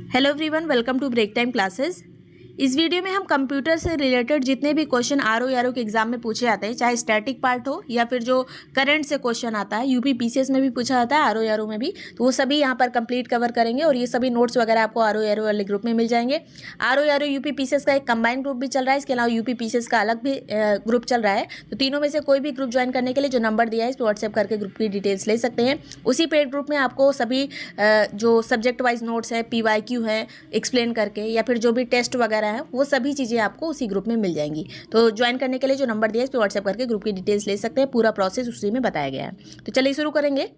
Hello everyone, welcome to break time classes. इस video में हम कंप्यूटर से रिलेटेड जितने भी क्वेश्चन आरओ के एग्जाम में पूछे जाते हैं, चाहे स्टैटिक पार्ट हो या फिर जो करंट से क्वेश्चन आता है, यूपी पीसीएस में भी पूछा जाता है, आरओ में भी, तो वो सभी यहाँ पर कंप्लीट कवर करेंगे। और ये सभी नोट्स वगैरह आपको आरओ वाले ग्रुप में मिल जाएंगे। आरओ यूपी पीसीएस का एक कंबाइंड ग्रुप भी चल रहा है, इसके अलावा यूपी पीसीएस का अलग भी ग्रुप चल रहा है। तो तीनों में से कोई भी ग्रुप ज्वाइन करने के लिए जो नंबर दिया है इस पर व्हाट्सएप करके ग्रुप की डिटेल्स ले सकते हैं। उसी पेड ग्रुप में आपको सभी जो सब्जेक्ट वाइज नोट्स है, PYQ है एक्सप्लेन करके, या फिर जो भी टेस्ट वगैरह है, वो सभी चीज़ें आपको उसी ग्रुप में मिल जाएंगी। तो ज्वाइन करने के लिए जो नंबर दिया है इस पर व्हाट्सएप करके ग्रुप की डिटेल्स ले सकते हैं। पूरा प्रोसेस उसी में बताया गया है। तो चलिए शुरू करेंगे।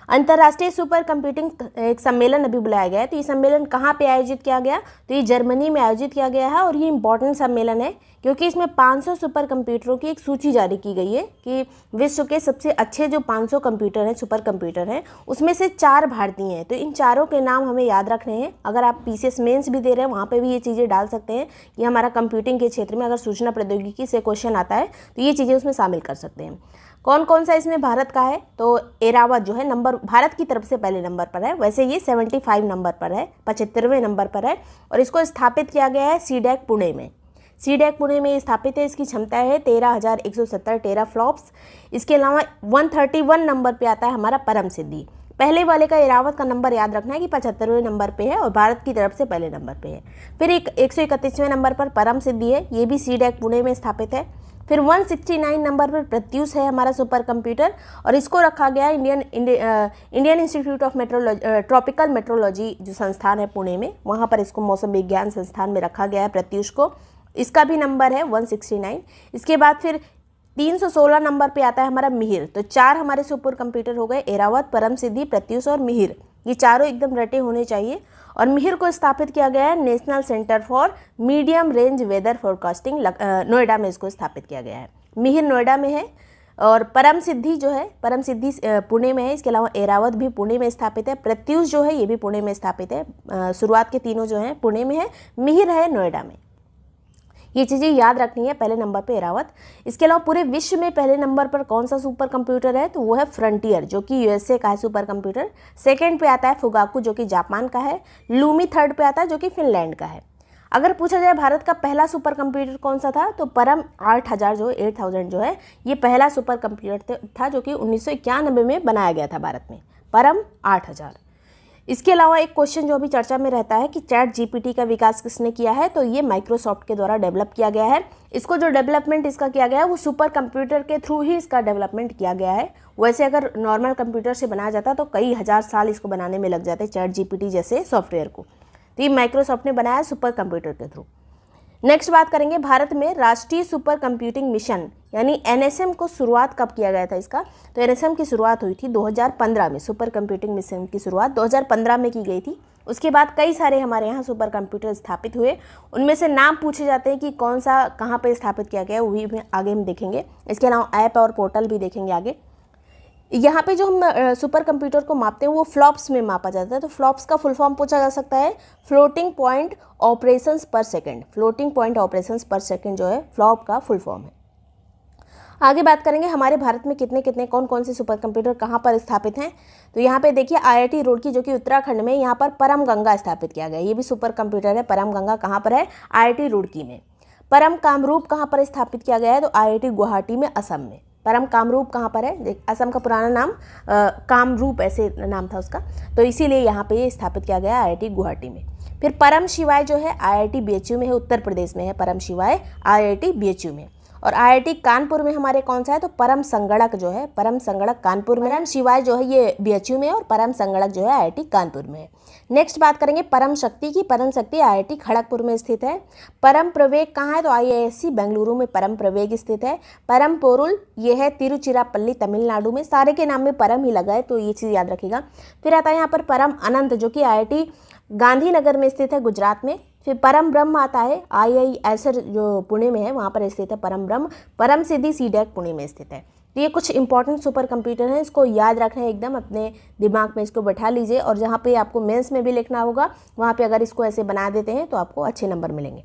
अंतर्राष्ट्रीय सुपर कंप्यूटिंग एक सम्मेलन अभी बुलाया गया है। तो ये सम्मेलन कहाँ पे आयोजित किया गया? तो ये जर्मनी में आयोजित किया गया है। और ये इंपॉर्टेंट सम्मेलन है क्योंकि इसमें 500 सुपर कंप्यूटरों की एक सूची जारी की गई है कि विश्व के सबसे अच्छे जो 500 कंप्यूटर हैं, सुपर कंप्यूटर हैं, उसमें से 4 भारतीय हैं। तो इन चारों के नाम हमें याद रखने हैं। अगर आप PCS मेंस भी दे रहे हैं वहाँ पे भी ये चीज़ें डाल सकते हैं कि हमारा कंप्यूटिंग के क्षेत्र में अगर सूचना प्रौद्योगिकी से क्वेश्चन आता है तो ये चीज़ें उसमें शामिल कर सकते हैं। कौन कौन सा इसमें भारत का है? तो एरावत जो है नंबर भारत की तरफ से पहले नंबर पर है। वैसे ये 75 नंबर पर है, 75वें नंबर पर है। और इसको स्थापित किया गया है सीडैक पुणे में। सीडैक पुणे में स्थापित है। इसकी क्षमता है 13,170 टेराफ्लॉप्स। इसके अलावा 131 नंबर पे आता है हमारा परम सिद्धि। पहले वाले का एरावत का नंबर याद रखना है कि 75वें नंबर पे है और भारत की तरफ से पहले नंबर पे है। फिर 131वें नंबर पर परम सिद्धि है, ये भी सीडैक पुणे में स्थापित है। फिर 169 नंबर पर प्रत्यूष है हमारा सुपर कंप्यूटर, और इसको रखा गया है Indian institute of tropical metrology जो संस्थान है पुणे में, वहाँ पर इसको मौसम विज्ञान संस्थान में रखा गया है प्रत्यूष को। इसका भी नंबर है 169। इसके बाद फिर 316 नंबर पे आता है हमारा मिहिर। तो 4 हमारे सुपर कंप्यूटर हो गए, एरावत, परम सिद्धि, प्रत्यूष और मिहिर। ये चारों एकदम रटे होने चाहिए। और मिहिर को स्थापित किया गया है national centre for medium range weather forecasting, Noida में इसको स्थापित किया गया है। मिहिर नोएडा में है। और परम सिद्धि जो है, परम सिद्धि पुणे में है। इसके अलावा एरावत भी पुणे में स्थापित है। प्रत्यूष जो है ये भी पुणे में स्थापित है। शुरुआत के तीनों जो हैं पुणे में है, मिहिर है नोएडा में। ये चीज़ें याद रखनी है। पहले नंबर पे एरावत। इसके अलावा पूरे विश्व में पहले नंबर पर कौन सा सुपर कंप्यूटर है? तो वो है फ्रंटियर, जो कि USA का है सुपर कंप्यूटर। सेकंड पे आता है फुगाकू, जो कि जापान का है। लूमी थर्ड पे आता है, जो कि फिनलैंड का है। अगर पूछा जाए भारत का पहला सुपर कंप्यूटर कौन सा था, तो परम 8000 जो है ये पहला सुपर कंप्यूटर था, जो कि 1991 में बनाया गया था भारत में, परम 8000। इसके अलावा एक क्वेश्चन जो अभी चर्चा में रहता है कि ChatGPT का विकास किसने किया है? तो ये माइक्रोसॉफ्ट के द्वारा डेवलप किया गया है। इसको जो डेवलपमेंट इसका किया गया है वो सुपर कंप्यूटर के थ्रू ही इसका डेवलपमेंट किया गया है। वैसे अगर नॉर्मल कंप्यूटर से बनाया जाता तो कई हज़ार साल इसको बनाने में लग जाते ChatGPT जैसे सॉफ्टवेयर को। तो ये माइक्रोसॉफ्ट ने बनाया सुपर कंप्यूटर के थ्रू। नेक्स्ट बात करेंगे, भारत में राष्ट्रीय सुपर कंप्यूटिंग मिशन यानी NSM को शुरुआत कब किया गया था इसका? तो NSM की शुरुआत हुई थी 2015 में। सुपर कंप्यूटिंग मिशन की शुरुआत 2015 में की गई थी। उसके बाद कई सारे हमारे यहाँ सुपर कंप्यूटर स्थापित हुए। उनमें से नाम पूछे जाते हैं कि कौन सा कहाँ पर स्थापित किया गया, वो भी आगे हम देखेंगे। इसके अलावा ऐप और पोर्टल भी देखेंगे आगे। यहाँ पे जो हम सुपर कंप्यूटर को मापते हैं वो फ्लॉप्स में मापा जाता है। तो फ्लॉप्स का फुल फॉर्म पूछा जा सकता है फ्लोटिंग पॉइंट ऑपरेशंस पर सेकंड। फ्लोटिंग पॉइंट ऑपरेशंस पर सेकंड जो है फ्लॉप का फुल फॉर्म है। आगे बात करेंगे हमारे भारत में कितने कितने कौन कौन से सुपर कंप्यूटर कहाँ पर स्थापित हैं। तो यहाँ पे देखिए IIT रुड़की जो कि उत्तराखंड में, यहाँ पर परम गंगा स्थापित किया गया। ये भी सुपर कंप्यूटर है। परम गंगा कहाँ पर है? IIT रुड़की में। परम कामरूप कहाँ पर स्थापित किया गया है? तो IIT गुवाहाटी में, असम में। परम कामरूप कहाँ पर है? असम का पुराना नाम कामरूप ऐसे नाम था उसका, तो इसीलिए यहाँ पे ये स्थापित किया गया IIT गुवाहाटी में। फिर परम शिवाय जो है IIT BHU में है, उत्तर प्रदेश में है परम शिवाय IIT BHU में। और IIT कानपुर में हमारे कौन सा है? तो परम संगणक जो है, परम संगणक कानपुर में। परम शिवाय जो है ये BHU में, और परम संगणक जो है IIT कानपुर में है। नेक्स्ट बात करेंगे परम शक्ति की। परम शक्ति IIT खड़गपुर में स्थित है। परम प्रवेग कहाँ है? तो IISc बेंगलुरु में परम प्रवेग स्थित है। परम पोरुल ये है तिरुचिरापल्ली तमिलनाडु में। सारे के नाम में परम ही लगा है, तो ये चीज़ याद रखिएगा। फिर आता है यहाँ पर परम अनंत, जो कि IIT गांधीनगर में स्थित है, गुजरात में। फिर परम ब्रह्म आता है IISR जो पुणे में है, वहाँ पर स्थित है परम ब्रह्म। परम सिद्धि सीडैक पुणे में स्थित है। तो ये कुछ इंपॉर्टेंट सुपर कंप्यूटर हैं, इसको याद रखना है एकदम, अपने दिमाग में इसको बैठा लीजिए। और जहाँ पे आपको मेंस में भी लिखना होगा वहाँ पे अगर इसको ऐसे बना देते हैं तो आपको अच्छे नंबर मिलेंगे।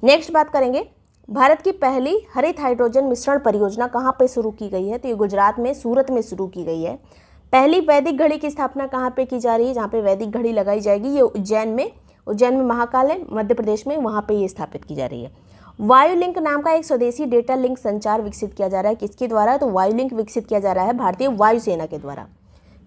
नेक्स्ट बात करेंगे, भारत की पहली हरित हाइड्रोजन मिश्रण परियोजना कहाँ पे शुरू की गई है? तो ये गुजरात में सूरत में शुरू की गई है। पहली वैदिक घड़ी की स्थापना कहाँ पे की जा रही है? जहाँ पे वैदिक घड़ी लगाई जाएगी ये उज्जैन में उज्जैन में महाकाल है, मध्य प्रदेश में, वहाँ पे ये स्थापित की जा रही है। वायुलिंक नाम का एक स्वदेशी डेटा लिंक संचार विकसित किया जा रहा है, किसके द्वारा? तो वायुलिंक विकसित किया जा रहा है भारतीय वायुसेना के द्वारा।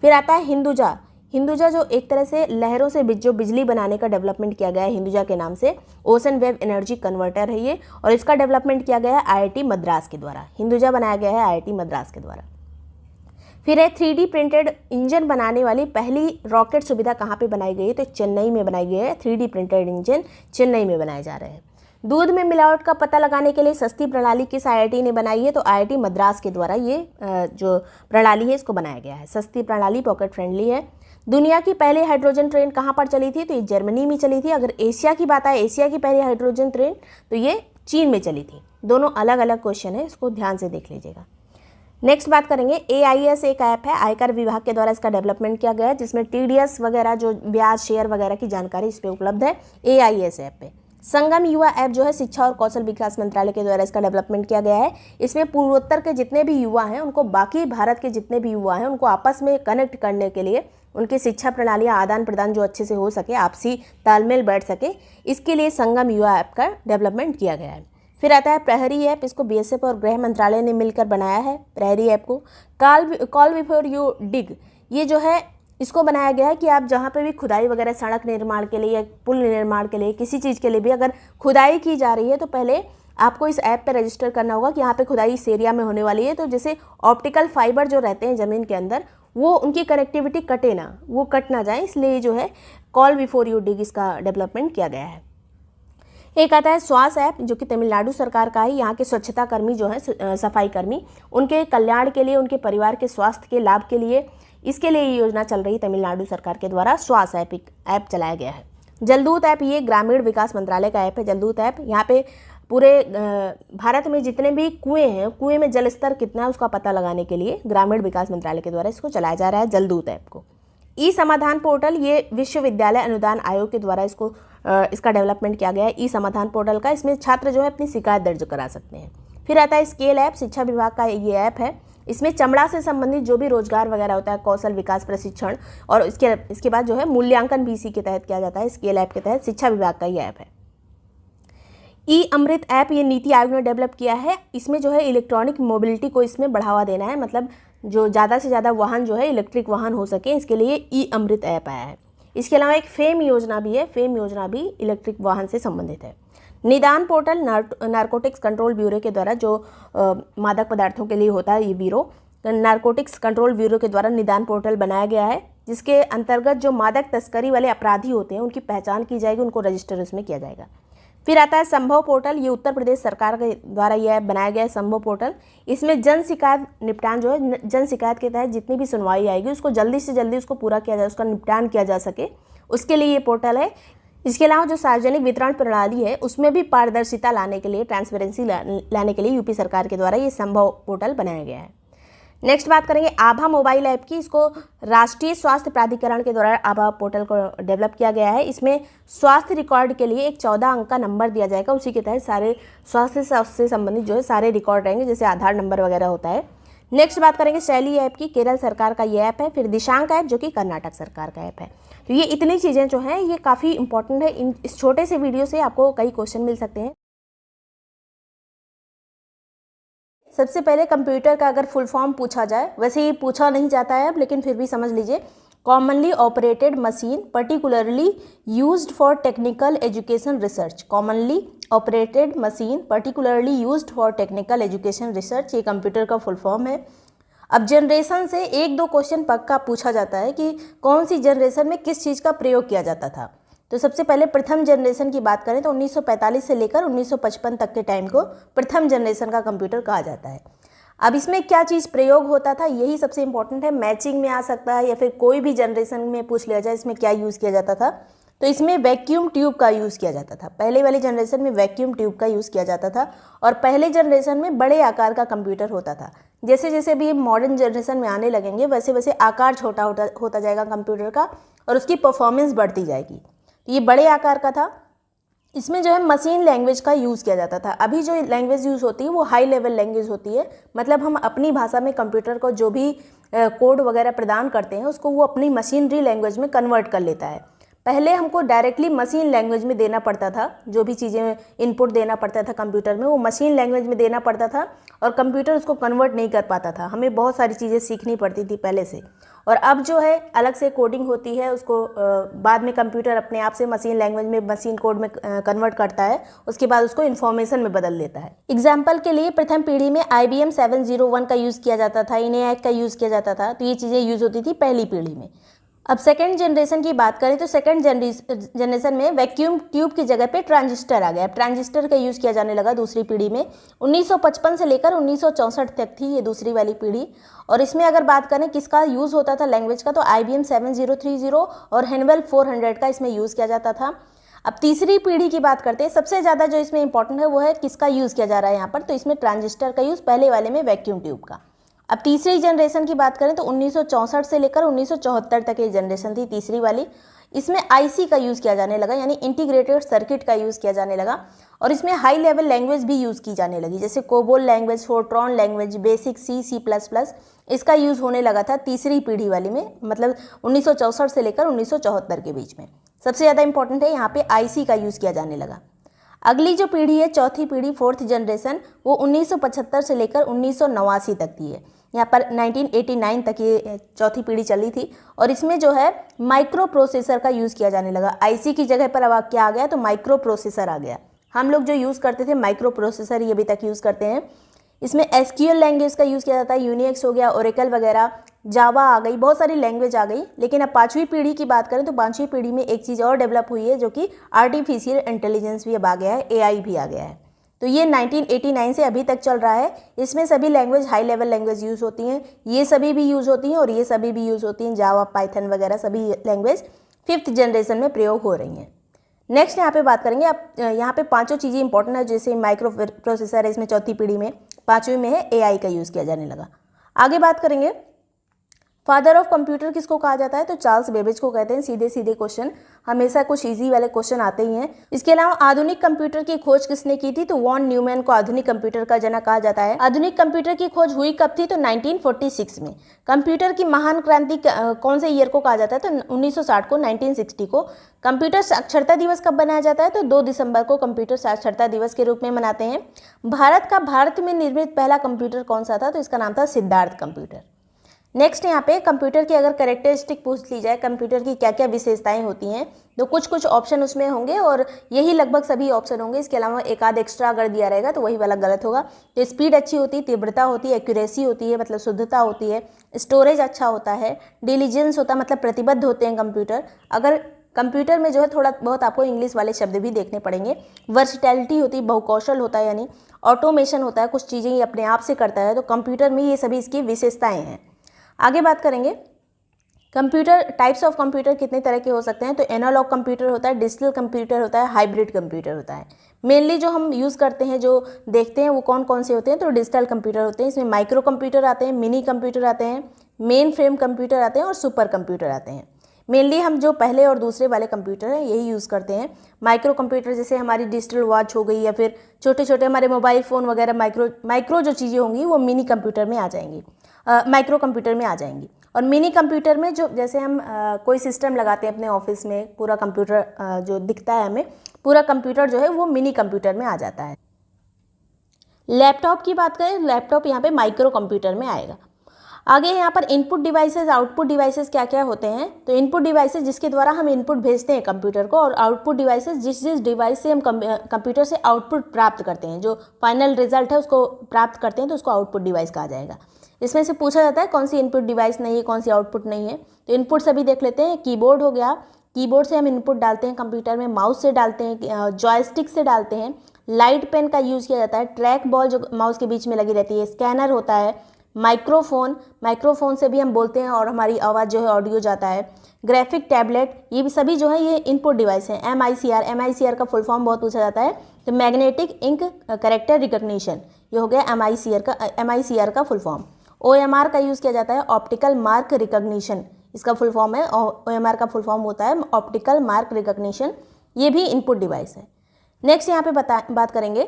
फिर आता है हिंदुजा। हिंदुजा जो एक तरह से लहरों से जो बिजली बनाने का डेवलपमेंट किया गया है हिंदुजा के नाम से, ओशन वेव एनर्जी कन्वर्टर है ये, और इसका डेवलपमेंट किया गया है आईआईटी मद्रास के द्वारा। हिंदुजा बनाया गया है आईआईटी मद्रास के द्वारा। फिर है 3D प्रिंटेड इंजन बनाने वाली पहली रॉकेट सुविधा कहाँ पे बनाई गई है? तो चेन्नई में बनाई गई है। 3D प्रिंटेड इंजन चेन्नई में बनाए जा रहे हैं। दूध में मिलावट का पता लगाने के लिए सस्ती प्रणाली किस आईआईटी ने बनाई है? तो आईआईटी मद्रास के द्वारा ये जो प्रणाली है इसको बनाया गया है। सस्ती प्रणाली, पॉकेट फ्रेंडली है। दुनिया की पहली हाइड्रोजन ट्रेन कहाँ पर चली थी? तो ये जर्मनी में चली थी। अगर एशिया की बात आए, एशिया की पहली हाइड्रोजन ट्रेन, तो ये चीन में चली थी। दोनों अलग अलग क्वेश्चन है, इसको ध्यान से देख लीजिएगा। नेक्स्ट बात करेंगे, AIS एक ऐप है, आयकर विभाग के द्वारा इसका डेवलपमेंट किया गया है, जिसमें TDS वगैरह जो ब्याज शेयर वगैरह की जानकारी इस पर उपलब्ध है AIS ऐप पे। संगम युवा ऐप जो है शिक्षा और कौशल विकास मंत्रालय के द्वारा इसका डेवलपमेंट किया गया है। इसमें पूर्वोत्तर के जितने भी युवा हैं उनको, बाकी भारत के जितने भी युवा हैं उनको आपस में कनेक्ट करने के लिए, उनकी शिक्षा प्रणालियाँ आदान प्रदान जो अच्छे से हो सके, आपसी तालमेल बैठ सके, इसके लिए संगम युवा ऐप का डेवलपमेंट किया गया है। फिर आता है प्रहरी ऐप। इसको BSF और गृह मंत्रालय ने मिलकर बनाया है प्रहरी ऐप को। कॉल बिफोर यू डिग, ये जो है इसको बनाया गया है कि आप जहाँ पे भी खुदाई वगैरह, सड़क निर्माण के लिए या पुल निर्माण के लिए, किसी चीज़ के लिए भी अगर खुदाई की जा रही है तो पहले आपको इस ऐप पे रजिस्टर करना होगा कि यहाँ पे खुदाई इस एरिया में होने वाली है। तो जैसे ऑप्टिकल फाइबर जो रहते हैं ज़मीन के अंदर, वो उनकी कनेक्टिविटी कटे ना, वो कट ना जाए, इसलिए जो है कॉल बिफोर यू डिग इसका डेवलपमेंट किया गया है। एक आता है स्वास्थ्य ऐप, जो कि तमिलनाडु सरकार का है। यहाँ के स्वच्छता कर्मी जो है, सफाई कर्मी, उनके कल्याण के लिए, उनके परिवार के स्वास्थ्य के लाभ के लिए, इसके लिए ये योजना चल रही है तमिलनाडु सरकार के द्वारा। स्वास्थ्य ऐप चलाया गया है। जलदूत ऐप, ये ग्रामीण विकास मंत्रालय का ऐप है। जलदूत ऐप, यहाँ पे पूरे भारत में जितने भी कुएं हैं, कुएं में जल स्तर कितना है उसका पता लगाने के लिए ग्रामीण विकास मंत्रालय के द्वारा इसको चलाया जा रहा है, जलदूत ऐप को। ई समाधान पोर्टल, ये विश्वविद्यालय अनुदान आयोग के द्वारा इसका डेवलपमेंट किया गया है, ई समाधान पोर्टल का। इसमें छात्र जो है अपनी शिकायत दर्ज करा सकते हैं। फिर आता है स्केल ऐप, शिक्षा विभाग का ये ऐप है। इसमें चमड़ा से संबंधित जो भी रोजगार वगैरह होता है, कौशल विकास प्रशिक्षण, और इसके बाद जो है मूल्यांकन भी इसी के तहत किया जाता है। स्केल ऐप के तहत शिक्षा विभाग का ये ऐप है। ई अमृत ऐप, ये नीति आयोग ने डेवलप किया है। इसमें जो है इलेक्ट्रॉनिक मोबिलिटी को इसमें बढ़ावा देना है, मतलब जो ज़्यादा से ज़्यादा वाहन जो है इलेक्ट्रिक वाहन हो सके, इसके लिए ई अमृत ऐप आया है। इसके अलावा एक फेम योजना भी है, फेम योजना भी इलेक्ट्रिक वाहन से संबंधित है। निदान पोर्टल, नारकोटिक्स कंट्रोल ब्यूरो के द्वारा, जो मादक पदार्थों के लिए होता है ये ब्यूरो, नारकोटिक्स कंट्रोल ब्यूरो के द्वारा निदान पोर्टल बनाया गया है, जिसके अंतर्गत जो मादक तस्करी वाले अपराधी होते हैं उनकी पहचान की जाएगी, उनको रजिस्टर उसमें किया जाएगा। फिर आता है संभव पोर्टल, ये उत्तर प्रदेश सरकार के द्वारा यह बनाया गया है संभव पोर्टल। इसमें जन शिकायत निपटान जो है, जन शिकायत के तहत जितनी भी सुनवाई आएगी उसको जल्दी से जल्दी उसको पूरा किया जाए, उसका निपटान किया जा सके, उसके लिए ये पोर्टल है। इसके अलावा जो सार्वजनिक वितरण प्रणाली है उसमें भी पारदर्शिता लाने के लिए, ट्रांसपेरेंसी लाने के लिए यूपी सरकार के द्वारा ये संभव पोर्टल बनाया गया है। नेक्स्ट बात करेंगे आभा मोबाइल ऐप की। इसको राष्ट्रीय स्वास्थ्य प्राधिकरण के द्वारा आभा पोर्टल को डेवलप किया गया है। इसमें स्वास्थ्य रिकॉर्ड के लिए एक 14 अंक का नंबर दिया जाएगा, उसी के तहत सारे स्वास्थ्य से संबंधित जो है सारे रिकॉर्ड रहेंगे, जैसे आधार नंबर वगैरह होता है। नेक्स्ट बात करेंगे शैली ऐप की, केरल सरकार का ये ऐप है। फिर दिशांक ऐप, जो कि कर्नाटक सरकार का ऐप है। तो ये इतनी चीज़ें जो हैं ये काफ़ी इंपॉर्टेंट है। इस छोटे से वीडियो से आपको कई क्वेश्चन मिल सकते हैं। सबसे पहले कंप्यूटर का अगर फुल फॉर्म पूछा जाए, वैसे ये पूछा नहीं जाता है अब, लेकिन फिर भी समझ लीजिए, commonly operated machine particularly used for technical education research. Commonly operated machine particularly used for technical education research, ये कंप्यूटर का फुल फॉर्म है। अब जनरेशन से 1-2 क्वेश्चन पक्का पूछा जाता है कि कौन सी जनरेशन में किस चीज़ का प्रयोग किया जाता था। तो सबसे पहले प्रथम जनरेशन की बात करें तो 1945 से लेकर 1955 तक के टाइम को प्रथम जनरेशन का कंप्यूटर कहा जाता है। अब इसमें क्या चीज़ प्रयोग होता था, यही सबसे इंपॉर्टेंट है। मैचिंग में आ सकता है या फिर कोई भी जनरेशन में पूछ लिया जाए इसमें क्या यूज़ किया जाता था, तो इसमें वैक्यूम ट्यूब का यूज़ किया जाता था। पहले वाली जनरेशन में वैक्यूम ट्यूब का यूज़ किया जाता था और पहले जनरेशन में बड़े आकार का कंप्यूटर होता था। जैसे जैसे भी मॉडर्न जनरेशन में आने लगेंगे वैसे वैसे आकार छोटा होता जाएगा कंप्यूटर का और उसकी परफॉर्मेंस बढ़ती जाएगी। ये बड़े आकार का था। इसमें जो है मशीन लैंग्वेज का यूज़ किया जाता था। अभी जो लैंग्वेज यूज़ होती है वो हाई लेवल लैंग्वेज होती है, मतलब हम अपनी भाषा में कंप्यूटर को जो भी कोड वगैरह प्रदान करते हैं उसको वो अपनी मशीनरी लैंग्वेज में कन्वर्ट कर लेता है। पहले हमको डायरेक्टली मशीन लैंग्वेज में देना पड़ता था, जो भी चीज़ें इनपुट देना पड़ता था कंप्यूटर में वो मशीन लैंग्वेज में देना पड़ता था और कंप्यूटर उसको कन्वर्ट नहीं कर पाता था। हमें बहुत सारी चीज़ें सीखनी पड़ती थी पहले से। और अब जो है अलग से कोडिंग होती है, उसको बाद में कंप्यूटर अपने आप से मशीन लैंग्वेज में, मशीन कोड में कन्वर्ट करता है, उसके बाद उसको इन्फॉर्मेशन में बदल देता है। एग्जाम्पल के लिए प्रथम पीढ़ी में IBM 701 का यूज़ किया जाता था, ENIAC का यूज़ किया जाता था, तो ये चीज़ें यूज़ होती थी पहली पीढ़ी में। अब सेकेंड जनरेशन की बात करें तो सेकेंड जनरेशन में वैक्यूम ट्यूब की जगह पे ट्रांजिस्टर आ गया। ट्रांजिस्टर का यूज़ किया जाने लगा दूसरी पीढ़ी में। 1955 से लेकर 1964 तक थी ये दूसरी वाली पीढ़ी। और इसमें अगर बात करें किसका यूज़ होता था लैंग्वेज का, तो IBM 7030 और Honeywell 400 का इसमें यूज़ किया जाता था। अब तीसरी पीढ़ी की बात करते हैं, सबसे ज़्यादा जो इसमें इंपॉर्टेंट है वो है किसका यूज़ किया जा रहा है यहाँ पर, तो इसमें ट्रांजिस्टर का यूज़, पहले वाले में वैक्यूम ट्यूब का। अब तीसरी जनरेशन की बात करें तो 1964 से लेकर 1974 तक ये जनरेशन थी तीसरी वाली। इसमें IC का यूज़ किया जाने लगा, यानी इंटीग्रेटेड सर्किट का यूज़ किया जाने लगा। और इसमें हाई लेवल लैंग्वेज भी यूज़ की जाने लगी, जैसे COBOL language, Fortran language, basic C++, इसका यूज़ होने लगा था तीसरी पीढ़ी वाली में, मतलब 1964 से लेकर 1974 के बीच में। सबसे ज़्यादा इंपॉर्टेंट है यहाँ पे IC का यूज़ किया जाने लगा। अगली जो पीढ़ी है, चौथी पीढ़ी, फोर्थ जनरेशन, वो 1975 से लेकर 1989 तक थी है। यहाँ पर 1989 तक ये चौथी पीढ़ी चली थी। और इसमें जो है माइक्रो प्रोसेसर का यूज़ किया जाने लगा। IC की जगह पर अब क्या आ गया, तो माइक्रो प्रोसेसर आ गया। हम लोग जो यूज़ करते थे माइक्रो प्रोसेसर ही अभी तक यूज़ करते हैं। इसमें SQL लैंग्वेज का यूज़ किया जाता है, यूनिक्स हो गया, ओरेकल वगैरह, जावा आ गई, बहुत सारी लैंग्वेज आ गई। लेकिन अब पाँचवीं पीढ़ी की बात करें तो पाँचवीं पीढ़ी में एक चीज़ और डेवलप हुई है, जो कि आर्टिफिशियल इंटेलिजेंस भी अब आ गया है, AI भी आ गया है। तो ये 1989 से अभी तक चल रहा है। इसमें सभी language high level language use होती हैं, ये सभी भी यूज़ होती हैं और ये सभी भी यूज़ होती हैं, जावा, पाइथन वगैरह सभी लैंग्वेज फिफ्थ जनरेशन में प्रयोग हो रही हैं। नेक्स्ट यहाँ पे बात करेंगे, अब यहाँ पे पांचों चीज़ें इंपॉर्टेंट है, जैसे माइक्रो प्रोसेसर है इसमें चौथी पीढ़ी में, पाँचवीं में है AI का यूज़ किया जाने लगा। आगे बात करेंगे फादर ऑफ कंप्यूटर किसको कहा जाता है, तो चार्ल्स बेबेज को कहते हैं। सीधे सीधे क्वेश्चन, हमेशा कुछ इजी वाले क्वेश्चन आते ही हैं। इसके अलावा आधुनिक कंप्यूटर की खोज किसने की थी, तो वॉन न्यूमैन को आधुनिक कंप्यूटर का जनक कहा जाता है। आधुनिक कंप्यूटर की खोज हुई कब थी, तो 1946 में। कंप्यूटर की महान क्रांति कौन से ईयर को कहा जाता है, तो 1960 को, 1960 को। कंप्यूटर साक्षरता दिवस कब मनाया जाता है, तो 2 दिसंबर को कंप्यूटर साक्षरता दिवस के रूप में मनाते हैं। भारत में निर्मित पहला कंप्यूटर कौन सा था, तो इसका नाम था सिद्धार्थ कंप्यूटर। नेक्स्ट यहाँ पे कंप्यूटर की अगर कैरेक्टरिस्टिक पूछ ली जाए, कंप्यूटर की क्या क्या विशेषताएं होती हैं, तो कुछ ऑप्शन उसमें होंगे और यही लगभग सभी ऑप्शन होंगे। इसके अलावा एक आध एक्स्ट्रा अगर दिया रहेगा तो वही वाला गलत होगा। तो स्पीड अच्छी होती है, तीव्रता होती है, एक्यूरेसी होती है मतलब शुद्धता होती है, स्टोरेज अच्छा होता है, डिलीजेंस होता है मतलब प्रतिबद्ध होते हैं कंप्यूटर। अगर कंप्यूटर में जो है थोड़ा बहुत आपको इंग्लिश वाले शब्द भी देखने पड़ेंगे। वर्सटैलिटी होती है, बहुकौशल होता है, यानी ऑटोमेशन होता है, कुछ चीज़ें ये अपने आप से करता है। तो कंप्यूटर में ये सभी इसकी विशेषताएँ हैं। आगे बात करेंगे कंप्यूटर, टाइप्स ऑफ कंप्यूटर कितने तरह के हो सकते हैं, तो एनालॉग कंप्यूटर होता है, डिजिटल कंप्यूटर होता है, हाइब्रिड कंप्यूटर होता है। मेनली जो हम यूज़ करते हैं, जो देखते हैं वो कौन कौन से होते हैं, तो डिजिटल कंप्यूटर होते हैं। इसमें माइक्रो कंप्यूटर आते हैं, मिनी कंप्यूटर आते हैं, मेन फ्रेम कंप्यूटर आते हैं और सुपर कंप्यूटर आते हैं। मेनली हम जो पहले और दूसरे वाले कंप्यूटर हैं यही यूज़ करते हैं। माइक्रो कंप्यूटर जैसे हमारी डिजिटल वॉच हो गई या फिर छोटे छोटे हमारे मोबाइल फ़ोन वगैरह, माइक्रो जो चीज़ें होंगी वो मिनी कंप्यूटर में आ जाएंगी, माइक्रो कंप्यूटर में आ जाएंगी। और मिनी कंप्यूटर में जो जैसे हम कोई सिस्टम लगाते हैं अपने ऑफिस में, पूरा कंप्यूटर जो दिखता है हमें, पूरा कंप्यूटर जो है वो मिनी कंप्यूटर में आ जाता है। लैपटॉप की बात करें, लैपटॉप यहाँ पे माइक्रो कंप्यूटर में आएगा। आगे यहाँ पर इनपुट डिवाइसेस, आउटपुट डिवाइसेस क्या क्या होते हैं, तो इनपुट डिवाइसेस जिसके द्वारा हम इनपुट भेजते हैं कंप्यूटर को, और आउटपुट डिवाइसेस जिस डिवाइस से हम कंप्यूटर से आउटपुट प्राप्त करते हैं, जो फाइनल रिजल्ट है उसको प्राप्त करते हैं, तो उसको आउटपुट डिवाइस कहा जाएगा। इसमें से पूछा जाता है कौन सी इनपुट डिवाइस नहीं है, कौन सी आउटपुट नहीं है। तो इनपुट सभी देख लेते हैं। कीबोर्ड हो गया, कीबोर्ड से हम इनपुट डालते हैं कंप्यूटर में, माउस से डालते हैं, जॉयस्टिक से डालते हैं, लाइट पेन का यूज़ किया जाता है, ट्रैक बॉल जो माउस के बीच में लगी रहती है, स्कैनर होता है, माइक्रोफोन से भी हम बोलते हैं और हमारी आवाज़ जो है ऑडियो जाता है, ग्राफिक टैबलेट, ये भी सभी जो है ये इनपुट डिवाइस हैं। MICR का फुल फॉर्म बहुत पूछा जाता है, तो मैग्नेटिक इंक कैरेक्टर रिकग्निशन, ये हो गया MICR का फुल फॉर्म। OMR का यूज़ किया जाता है, ऑप्टिकल मार्क रिकग्निशन, इसका फुल फॉर्म है। OMR का फुल फॉर्म होता है ऑप्टिकल मार्क रिकग्निशन, ये भी इनपुट डिवाइस है। नेक्स्ट यहाँ पे बात करेंगे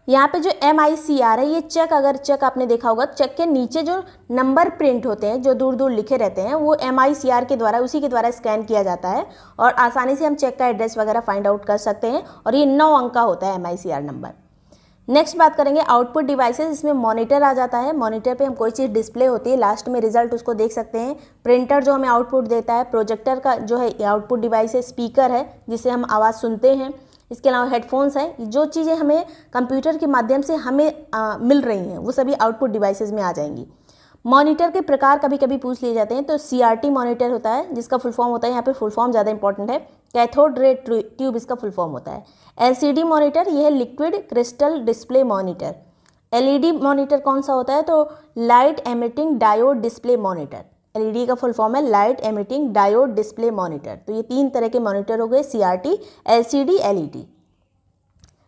यहाँ पे जो MICR है, ये चेक, अगर चेक आपने देखा होगा, चेक के नीचे जो नंबर प्रिंट होते हैं जो दूर दूर लिखे रहते हैं वो MICR के द्वारा, उसी के द्वारा स्कैन किया जाता है और आसानी से हम चेक का एड्रेस वगैरह फाइंड आउट कर सकते हैं और ये 9 अंक का होता है MICR नंबर। नेक्स्ट बात करेंगे आउटपुट डिवाइसेस। इसमें मॉनिटर आ जाता है। मॉनिटर पे हम कोई चीज़ डिस्प्ले होती है, लास्ट में रिजल्ट उसको देख सकते हैं। प्रिंटर जो हमें आउटपुट देता है, प्रोजेक्टर का जो है आउटपुट डिवाइस है, स्पीकर है जिससे हम आवाज़ सुनते हैं, इसके अलावा हेडफोन्स हैं। जो चीज़ें हमें कंप्यूटर के माध्यम से हमें मिल रही हैं वो सभी आउटपुट डिवाइसेस में आ जाएंगी। मॉनिटर के प्रकार कभी कभी पूछ लिए जाते हैं, तो CRT मॉनिटर होता है जिसका फुल फॉर्म होता है, यहाँ पे फुल फॉर्म ज़्यादा इंपॉर्टेंट है, कैथोड रे ट्यूब इसका फुल फॉर्म होता है। LCD मॉनिटर, यह है liquid crystal display monitor. LED monitor कौन सा होता है, तो light emitting diode display monitor. LED का फुल फॉर्म है light emitting diode display monitor. तो ये 3 तरह के मॉनिटर हो गए, CRT, LCD, LED।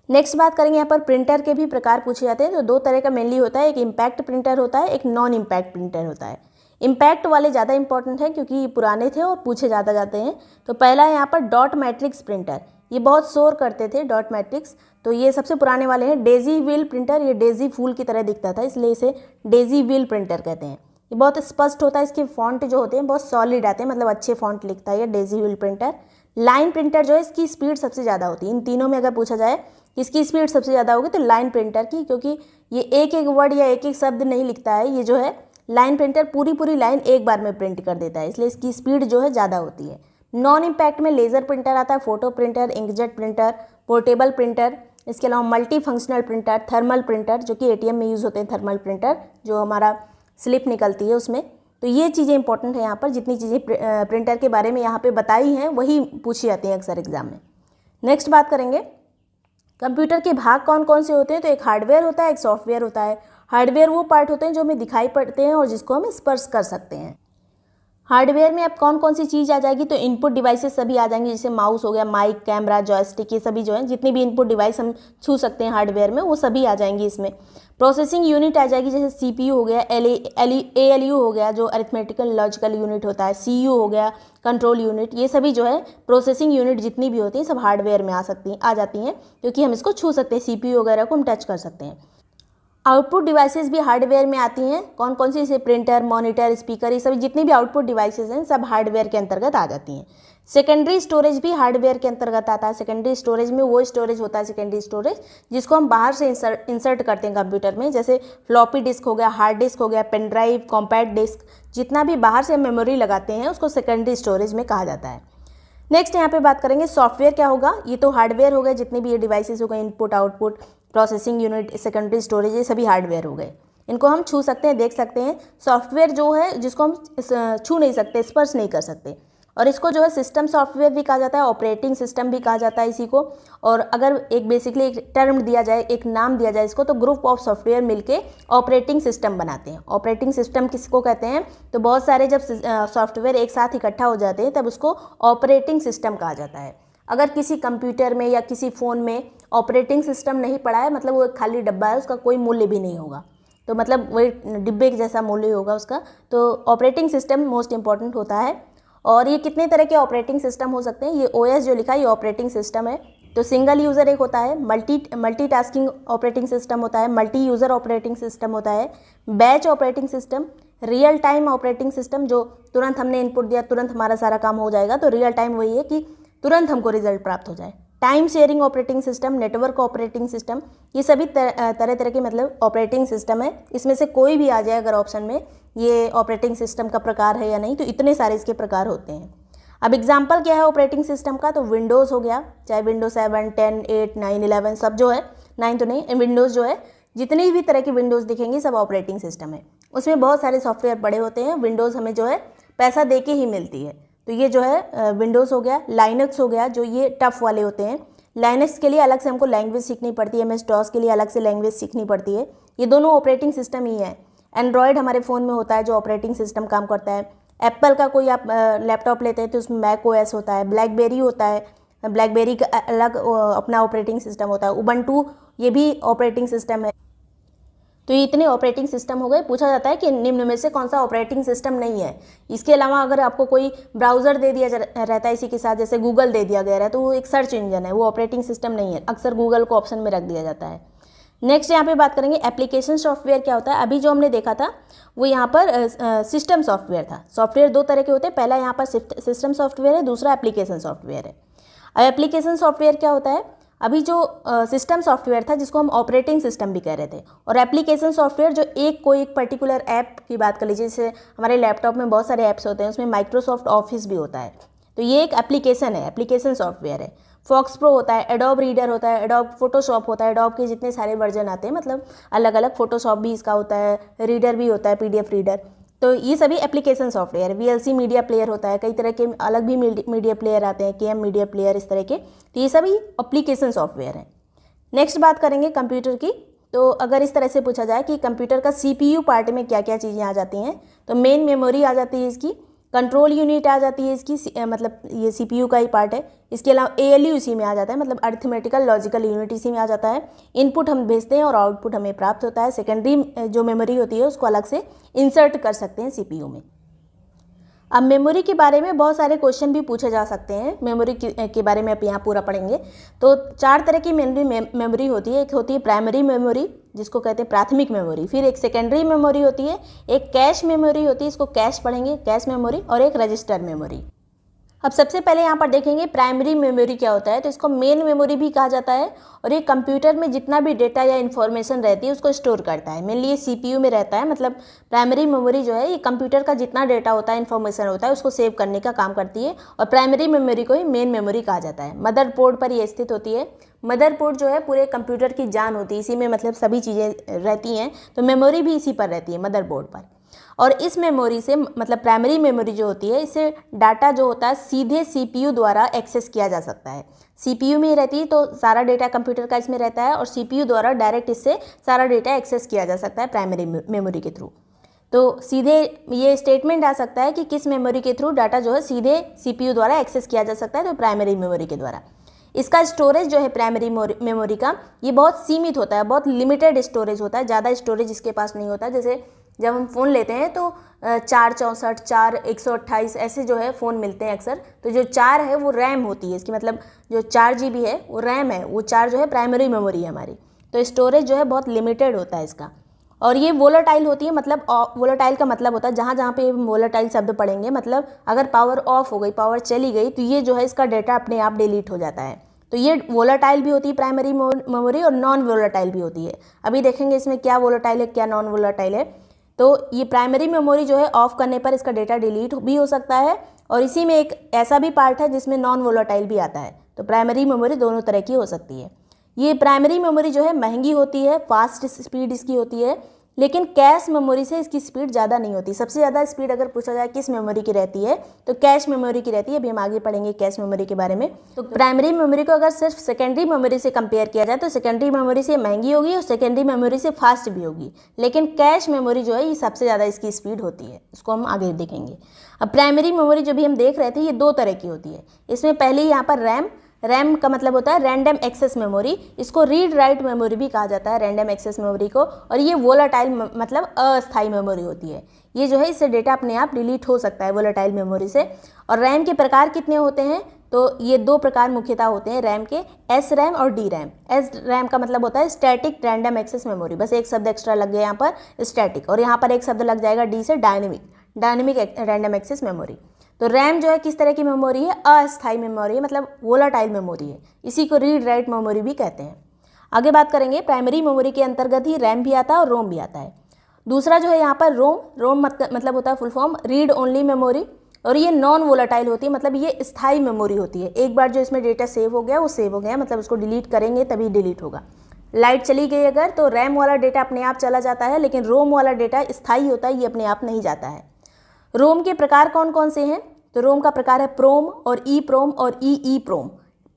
नेक्स्ट बात करेंगे, यहाँ पर प्रिंटर के भी प्रकार पूछे जाते हैं। तो 2 तरह का मेनली होता है, एक इम्पैक्ट प्रिंटर होता है, एक नॉन इम्पैक्ट प्रिंटर होता है। इम्पैक्ट वाले ज़्यादा इंपॉर्टेंट है क्योंकि ये पुराने थे और पूछे ज़्यादा जाते हैं। तो पहला है यहाँ पर डॉट मैट्रिक्स प्रिंटर, ये बहुत शोर करते थे डॉट मैट्रिक्स, तो ये सबसे पुराने वाले हैं। डेजी व्हील प्रिंटर, ये डेजी फूल की तरह दिखता था इसलिए इसे डेजी व्हील प्रिंटर कहते हैं। ये बहुत स्पष्ट होता है, इसके फॉन्ट जो होते हैं बहुत सॉलिड आते हैं, मतलब अच्छे फॉन्ट लिखता है ये Daisy wheel printer. Line printer जो है इसकी स्पीड सबसे ज़्यादा होती है। इन तीनों में अगर पूछा जाए इसकी स्पीड सबसे ज़्यादा होगी तो लाइन प्रिंटर की, क्योंकि ये एक एक वर्ड या एक एक शब्द नहीं लिखता है, ये जो है लाइन प्रिंटर पूरी लाइन एक बार में प्रिंट कर देता है, इसलिए इसकी स्पीड जो है ज़्यादा होती है। नॉन इम्पैक्ट में लेज़र प्रिंटर आता है, photo printer, inkjet printer, portable printer, इसके अलावा multi functional printer, thermal printer जो कि ATM में यूज़ होते हैं, थर्मल प्रिंटर जो हमारा स्लिप निकलती है उसमें। तो ये चीज़ें इंपॉर्टेंट है, यहाँ पर जितनी चीज़ें प्रिंटर के बारे में यहाँ पे बताई हैं वही पूछी जाती हैं अक्सर एग्जाम में। नेक्स्ट बात करेंगे कंप्यूटर के भाग कौन कौन से होते हैं, तो एक हार्डवेयर होता है, एक सॉफ्टवेयर होता है। हार्डवेयर वो पार्ट होते हैं जो हमें दिखाई पड़ते हैं और जिसको हम स्पर्श कर सकते हैं। हार्डवेयर में अब कौन कौन सी चीज़ आ जाएगी, तो इनपुट डिवाइसेस सभी आ जाएंगी, जैसे माउस हो गया, माइक, कैमरा, जॉयस्टिक, ये सभी जो है जितनी भी इनपुट डिवाइस हम छू सकते हैं हार्डवेयर में वो सभी आ जाएंगी इसमें। प्रोसेसिंग यूनिट आ जाएगी, जैसे CPU हो गया, ALU हो गया जो अरिथमेटिकल लॉजिकल यूनिट होता है, CU हो गया कंट्रोल यूनिट, ये सभी जो है प्रोसेसिंग यूनिट जितनी भी होती हैं सब हार्डवेयर में आ जाती हैं क्योंकि हम इसको छू सकते हैं, CPU वगैरह को हम टच कर सकते हैं। आउटपुट डिवाइसेस भी हार्डवेयर में आती हैं, कौन कौन सी, जैसे प्रिंटर, मॉनिटर, स्पीकर, ये सभी जितनी भी आउटपुट डिवाइसेस हैं सब हार्डवेयर के अंतर्गत आ जाती हैं। सेकेंडरी स्टोरेज भी हार्डवेयर के अंतर्गत आता है। सेकेंडरी स्टोरेज में वो स्टोरेज होता है सेकेंडरी स्टोरेज जिसको हम बाहर से इंसर्ट करते हैं कंप्यूटर में, जैसे फ्लॉपी डिस्क हो गया, हार्ड डिस्क हो गया, पेन ड्राइव, कॉम्पैक्ट डिस्क, जितना भी बाहर से मेमोरी लगाते हैं उसको सेकेंडरी स्टोरेज में कहा जाता है। नेक्स्ट यहाँ पे बात करेंगे सॉफ्टवेयर क्या होगा, ये तो हार्डवेयर हो गए जितने भी ये डिवाइसेस हो गए, input, output, processing unit, secondary storage, ये सभी हार्डवेयर हो गए, इनको हम छू सकते हैं, देख सकते हैं। सॉफ्टवेयर जो है जिसको हम छू नहीं सकते, स्पर्श नहीं कर सकते, और इसको जो है सिस्टम सॉफ्टवेयर भी कहा जाता है, ऑपरेटिंग सिस्टम भी कहा जाता है इसी को। और अगर एक बेसिकली एक टर्म दिया जाए, एक नाम दिया जाए इसको, तो ग्रुप ऑफ सॉफ्टवेयर मिलके ऑपरेटिंग सिस्टम बनाते हैं। ऑपरेटिंग सिस्टम किसको कहते हैं, तो बहुत सारे जब सॉफ्टवेयर एक साथ इकट्ठा हो जाते हैं तब उसको ऑपरेटिंग सिस्टम कहा जाता है। अगर किसी कंप्यूटर में या किसी फ़ोन में ऑपरेटिंग सिस्टम नहीं पड़ा है, मतलब वो एक खाली डब्बा है, उसका कोई मूल्य भी नहीं होगा, तो मतलब वही डिब्बे के जैसा मूल्य होगा उसका। तो ऑपरेटिंग सिस्टम मोस्ट इंपॉर्टेंट होता है। और ये कितने तरह के ऑपरेटिंग सिस्टम हो सकते हैं, ये OS जो लिखा है ये ऑपरेटिंग सिस्टम है। तो सिंगल यूज़र एक होता है, मल्टीटास्किंग ऑपरेटिंग सिस्टम होता है, मल्टी यूज़र ऑपरेटिंग सिस्टम होता है, batch operating system, real time operating system जो तुरंत हमने इनपुट दिया तुरंत हमारा सारा काम हो जाएगा, तो रियल टाइम वही है कि तुरंत हमको रिजल्ट प्राप्त हो जाए। Time sharing operating system, network operating system, ये सभी तरह तरह के मतलब ऑपरेटिंग सिस्टम है। इसमें से कोई भी आ जाए अगर ऑप्शन में ये ऑपरेटिंग सिस्टम का प्रकार है या नहीं, तो इतने सारे इसके प्रकार होते हैं। अब एग्जाम्पल क्या है ऑपरेटिंग सिस्टम का, तो विंडोज़ हो गया, चाहे विंडोज 7, 10, 8, 9, 11 सब जो है, 9 तो नहीं, विंडोज़ जो है जितनी भी तरह की विंडोज़ दिखेंगी सब ऑपरेटिंग सिस्टम है। उसमें बहुत सारे सॉफ्टवेयर पड़े होते हैं। विंडोज़ हमें जो है पैसा दे के ही मिलती है, तो ये जो है विंडोज़ हो गया। लाइनक्स हो गया जो ये टफ वाले होते हैं, लाइनक्स के लिए अलग से हमको लैंग्वेज सीखनी पड़ती है, MS-DOS के लिए अलग से लैंग्वेज सीखनी पड़ती है। ये दोनों ऑपरेटिंग सिस्टम ही है। एंड्रॉयड हमारे फ़ोन में होता है जो ऑपरेटिंग सिस्टम काम करता है। एप्पल का कोई आप लैपटॉप लेते हैं तो उसमें macOS होता है, ब्लैकबेरी होता है, ब्लैकबेरी का अलग अपना ऑपरेटिंग सिस्टम होता है, उबंटू ये भी ऑपरेटिंग सिस्टम है। तो ये इतने ऑपरेटिंग सिस्टम हो गए। पूछा जाता है कि निम्न में से कौन सा ऑपरेटिंग सिस्टम नहीं है। इसके अलावा अगर आपको कोई ब्राउज़र दे दिया रहता है इसी के साथ, जैसे गूगल दे दिया गया है, तो वो एक सर्च इंजन है, वो ऑपरेटिंग सिस्टम नहीं है, अक्सर गूगल को ऑप्शन में रख दिया जाता है। नेक्स्ट यहाँ पे बात करेंगे एप्लीकेशन सॉफ्टवेयर क्या होता है। अभी जो हमने देखा था वो यहाँ पर सिस्टम सॉफ्टवेयर था। सॉफ्टवेयर दो तरह के होते हैं, पहला यहाँ पर सिस्टम सॉफ्टवेयर है, दूसरा एप्लीकेशन सॉफ्टवेयर है। अब एप्लीकेशन सॉफ्टवेयर क्या होता है, अभी जो सिस्टम सॉफ्टवेयर था जिसको हम ऑपरेटिंग सिस्टम भी कह रहे थे, और एप्लीकेशन सॉफ्टवेयर जो कोई एक पर्टिकुलर ऐप की बात कर लीजिए, जैसे हमारे लैपटॉप में बहुत सारे ऐप्स होते हैं, उसमें माइक्रोसॉफ्ट ऑफिस भी होता है, तो ये एक एप्लीकेशन है, एप्लीकेशन सॉफ्टवेयर है। फॉक्स प्रो होता है, एडोब रीडर होता है, एडोब फोटोशॉप होता है, एडोब के जितने सारे वर्जन आते हैं, मतलब अलग अलग, फोटोशॉप भी इसका होता है, रीडर भी होता है, पीडीएफ रीडर, तो ये सभी application software. VLC media player होता है, कई तरह के अलग भी मीडिया प्लेयर आते हैं, केएम मीडिया प्लेयर, इस तरह के, तो ये सभी एप्लीकेशन सॉफ्टवेयर हैं। नेक्स्ट बात करेंगे कंप्यूटर की। तो अगर इस तरह से पूछा जाए कि कंप्यूटर का सीपीयू पार्ट में क्या क्या चीज़ें आ जाती हैं, तो मेन मेमोरी आ जाती है इसकी, कंट्रोल यूनिट आ जाती है इसकी, मतलब ये सीपीयू का ही पार्ट है। इसके अलावा एएलयू इसी में आ जाता है, मतलब अरिथमेटिकल लॉजिकल यूनिट इसी में आ जाता है। इनपुट हम भेजते हैं और आउटपुट हमें प्राप्त होता है। सेकेंडरी जो मेमोरी होती है उसको अलग से इंसर्ट कर सकते हैं सीपीयू में। अब मेमोरी के बारे में बहुत सारे क्वेश्चन भी पूछे जा सकते हैं, मेमोरी के बारे में आप यहाँ पूरा पढ़ेंगे। तो 4 तरह की मेमोरी होती है। एक होती है प्राइमरी मेमोरी, जिसको कहते हैं प्राथमिक मेमोरी, फिर एक सेकेंडरी मेमोरी होती है, एक कैश मेमोरी होती है, इसको कैश पढ़ेंगे, कैश मेमोरी, और एक रजिस्टर मेमोरी। अब सबसे पहले यहाँ पर देखेंगे प्राइमरी मेमोरी क्या होता है। तो इसको मेन मेमोरी भी कहा जाता है, और ये कंप्यूटर में जितना भी डेटा या इन्फॉर्मेशन रहती है उसको स्टोर करता है। मेनली ये सीपीयू में रहता है, मतलब प्राइमरी मेमोरी जो है ये कंप्यूटर का जितना डेटा होता है, इन्फॉर्मेशन होता है, उसको सेव करने का काम करती है, और प्राइमरी मेमोरी को ही मेन मेमोरी कहा जाता है। मदरबोर्ड पर ये स्थित होती है। मदरबोर्ड जो है पूरे कंप्यूटर की जान होती है, इसी में मतलब सभी चीज़ें रहती हैं, तो मेमोरी भी इसी पर रहती है, मदरबोर्ड पर। और इस मेमोरी से, मतलब प्राइमरी मेमोरी जो होती है, इससे डाटा जो होता है सीधे सीपीयू द्वारा एक्सेस किया जा सकता है। सीपीयू में ही रहती है तो सारा डेटा कंप्यूटर का इसमें रहता है, और सीपीयू द्वारा डायरेक्ट इससे सारा डेटा एक्सेस किया जा सकता है प्राइमरी मेमोरी के थ्रू। तो सीधे ये स्टेटमेंट आ सकता है कि किस मेमोरी के थ्रू डाटा जो है सीधे सीपीयू द्वारा एक्सेस किया जा सकता है, तो प्राइमरी मेमोरी के द्वारा। इसका स्टोरेज जो है प्राइमरी मेमोरी का, ये बहुत सीमित होता है, बहुत लिमिटेड स्टोरेज होता है, ज़्यादा स्टोरेज इसके पास नहीं होता। जैसे जब हम फ़ोन लेते हैं तो 464, 128 ऐसे जो है फ़ोन मिलते हैं अक्सर, तो जो 4 है वो रैम होती है इसकी, मतलब जो 4 GB है वो रैम है, वो 4 जो है प्राइमरी मेमोरी है हमारी। तो स्टोरेज जो है बहुत लिमिटेड होता है इसका, और ये वोलेटाइल होती है। मतलब वोलेटाइल का मतलब होता है, जहाँ जहाँ पे वोलेटाइल शब्द पढ़ेंगे, मतलब अगर पावर ऑफ हो गई, पावर चली गई, तो ये जो है इसका डेटा अपने आप डिलीट हो जाता है। तो ये वोलेटाइल भी होती है प्राइमरी मेमोरी, और नॉन वोलेटाइल भी होती है। अभी देखेंगे इसमें क्या वोलेटाइल है, क्या नॉन वोलेटाइल है। तो ये प्राइमरी मेमोरी जो है ऑफ करने पर इसका डेटा डिलीट भी हो सकता है, और इसी में एक ऐसा भी पार्ट है जिसमें नॉन वोलेटाइल भी आता है। तो प्राइमरी मेमोरी दोनों तरह की हो सकती है। ये प्राइमरी मेमोरी जो है महंगी होती है, फास्ट स्पीड इसकी होती है, लेकिन कैश मेमोरी से इसकी स्पीड ज़्यादा नहीं होती। सबसे ज़्यादा स्पीड अगर पूछा जाए किस मेमोरी की रहती है, तो कैश मेमोरी की रहती है। अभी हम आगे पढ़ेंगे कैश मेमोरी के बारे में। तो प्राइमरी मेमोरी को अगर सिर्फ सेकेंडरी मेमोरी से कंपेयर किया जाए, तो सेकेंडरी मेमोरी से महंगी होगी और सेकेंडरी मेमोरी से फास्ट भी होगी, लेकिन कैश मेमोरी जो है ये सबसे ज़्यादा इसकी स्पीड होती है। इसको हम आगे देखेंगे। अब प्राइमरी मेमोरी जो भी हम देख रहे थे, ये 2 तरह की होती है। इसमें पहले यहाँ पर रैम का मतलब होता है रैंडम एक्सेस मेमोरी, इसको रीड राइट मेमोरी भी कहा जाता है, रैंडम एक्सेस मेमोरी को। और ये वोलेटाइल मतलब अस्थायी मेमोरी होती है, ये जो है इससे डेटा अपने आप डिलीट हो सकता है वोलेटाइल मेमोरी से। और रैम के प्रकार कितने होते हैं, तो ये 2 प्रकार मुख्यतः होते हैं रैम के, एस रैम और डी रैम। एस रैम का मतलब होता है स्टैटिक रैंडम एक्सेस मेमोरी, बस एक शब्द एक्स्ट्रा लग गया यहाँ पर स्टैटिक, और यहाँ पर एक शब्द लग जाएगा डी से डायनेमिक रैंडम एक्सेस मेमोरी। तो रैम जो है किस तरह की मेमोरी है, अस्थायी मेमोरी है, मतलब वोलाटाइल मेमोरी है, इसी को रीड राइट मेमोरी भी कहते हैं। आगे बात करेंगे, प्राइमरी मेमोरी के अंतर्गत ही रैम भी आता है और रोम भी आता है। दूसरा जो है यहाँ पर रोम मतलब होता है full form read only memory, और ये नॉन वोलाटाइल होती है, मतलब ये स्थायी मेमोरी होती है। एक बार जो इसमें डेटा सेव हो गया वो सेव हो गया, मतलब उसको डिलीट करेंगे तभी डिलीट होगा। लाइट चली गई अगर, तो रैम वाला डेटा अपने आप चला जाता है, लेकिन रोम वाला डेटा स्थायी होता है, ये अपने आप नहीं जाता है। रोम के प्रकार कौन कौन से हैं, तो रोम का प्रकार है प्रोम और ई प्रोम और ई प्रोम।